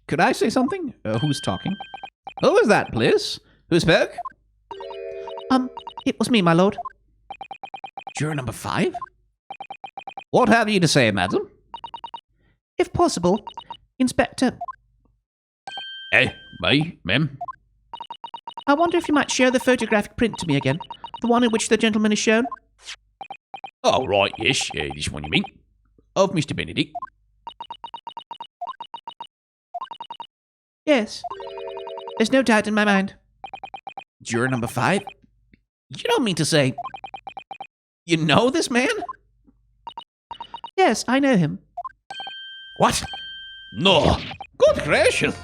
Could I say something? Who's talking? Who was that, please? Who spoke? It was me, my lord. Juror number 5? What have you to say, madam? If possible, Inspector, Hey, me, ma'am. I wonder if you might show the photographic print to me again. The one in which the gentleman is shown. Oh, right, yes, this one you mean. Of Mr. Benedict. Yes. There's no doubt in my mind. Juror number 5? You don't mean to say... You know this man? Yes, I know him. What? No. Good gracious!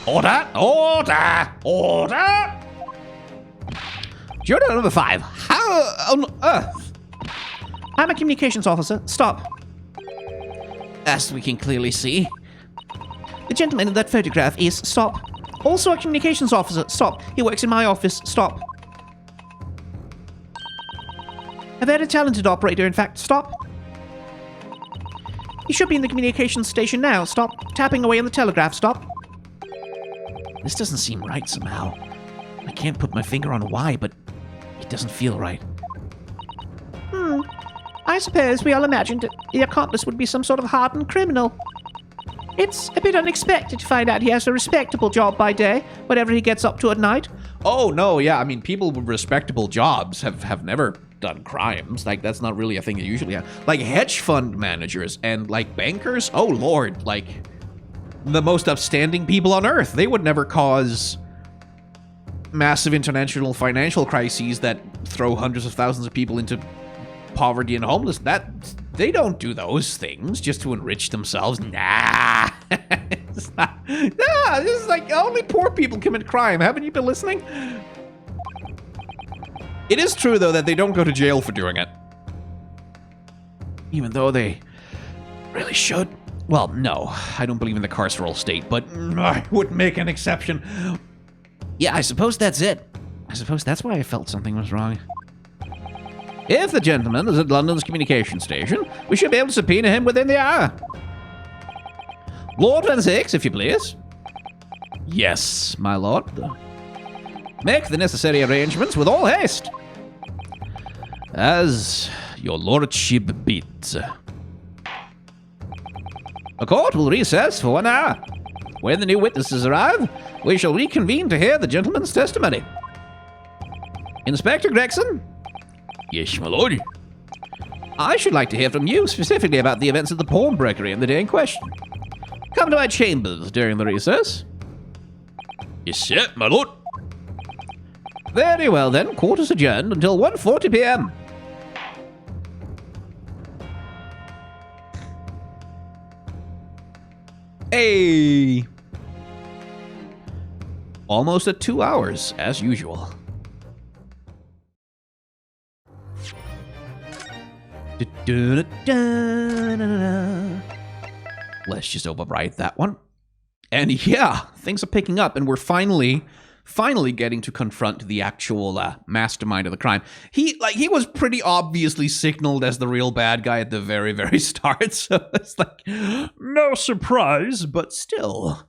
Order, order, order! Juror number 5, how on earth? I'm a communications officer. Stop. As we can clearly see. The gentleman in that photograph is... Stop. Also a communications officer. Stop. He works in my office. Stop. A very talented operator, in fact. Stop. He should be in the communications station now. Stop. Tapping away on the telegraph. Stop. This doesn't seem right somehow. I can't put my finger on why, but it doesn't feel right. I suppose we all imagined that the accomplice would be some sort of hardened criminal. It's a bit unexpected to find out he has a respectable job by day, whatever he gets up to at night. Oh, no, yeah, I mean, people with respectable jobs have never done crimes. Like, that's not really a thing that usually happens. Like, hedge fund managers and, like, bankers, oh, Lord, like, the most upstanding people on Earth. They would never cause massive international financial crises that throw hundreds of thousands of people into poverty and homelessness. They don't do those things just to enrich themselves. Nah. It's not, nah, this is like only poor people commit crime. Haven't you been listening? It is true, though, that they don't go to jail for doing it. Even though they really should. Well, no, I don't believe in the carceral state, but I would make an exception. Yeah, I suppose that's it. I suppose that's why I felt something was wrong. If the gentleman is at London's communication station, we should be able to subpoena him within the hour. Lord Van Zix, if you please. Yes, my lord. Make the necessary arrangements with all haste. As your lordship bids. The court will recess for 1 hour. When the new witnesses arrive, we shall reconvene to hear the gentleman's testimony. Inspector Gregson? Yes, my lord. I should like to hear from you specifically about the events at the pawnbrokery and the day in question. Come to my chambers during the recess. Yes, sir, my lord. Very well then, court is adjourned until 1:40 p.m. Hey! Almost at 2 hours, as usual. Let's just override that one. And yeah, things are picking up, and we're finally getting to confront the actual mastermind of the crime. He was pretty obviously signaled as the real bad guy at the very, very start, so it's like, no surprise, but still.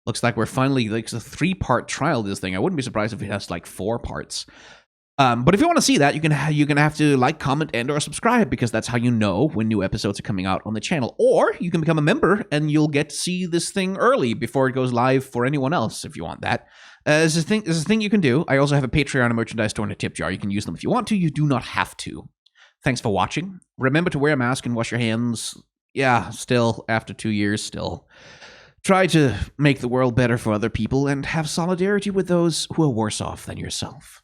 Looks like we're finally, like, it's a 3-part trial, this thing. I wouldn't be surprised if it has, like, 4 parts. But if you want to see that, you're gonna have to like, comment, and or subscribe, because that's how you know when new episodes are coming out on the channel. Or you can become a member, and you'll get to see this thing early before it goes live for anyone else, if you want that. This is a thing you can do. I also have a Patreon, a merchandise store, and a tip jar. You can use them if you want to. You do not have to. Thanks for watching. Remember to wear a mask and wash your hands. Yeah, still, after 2 years, still. Try to make the world better for other people, and have solidarity with those who are worse off than yourself.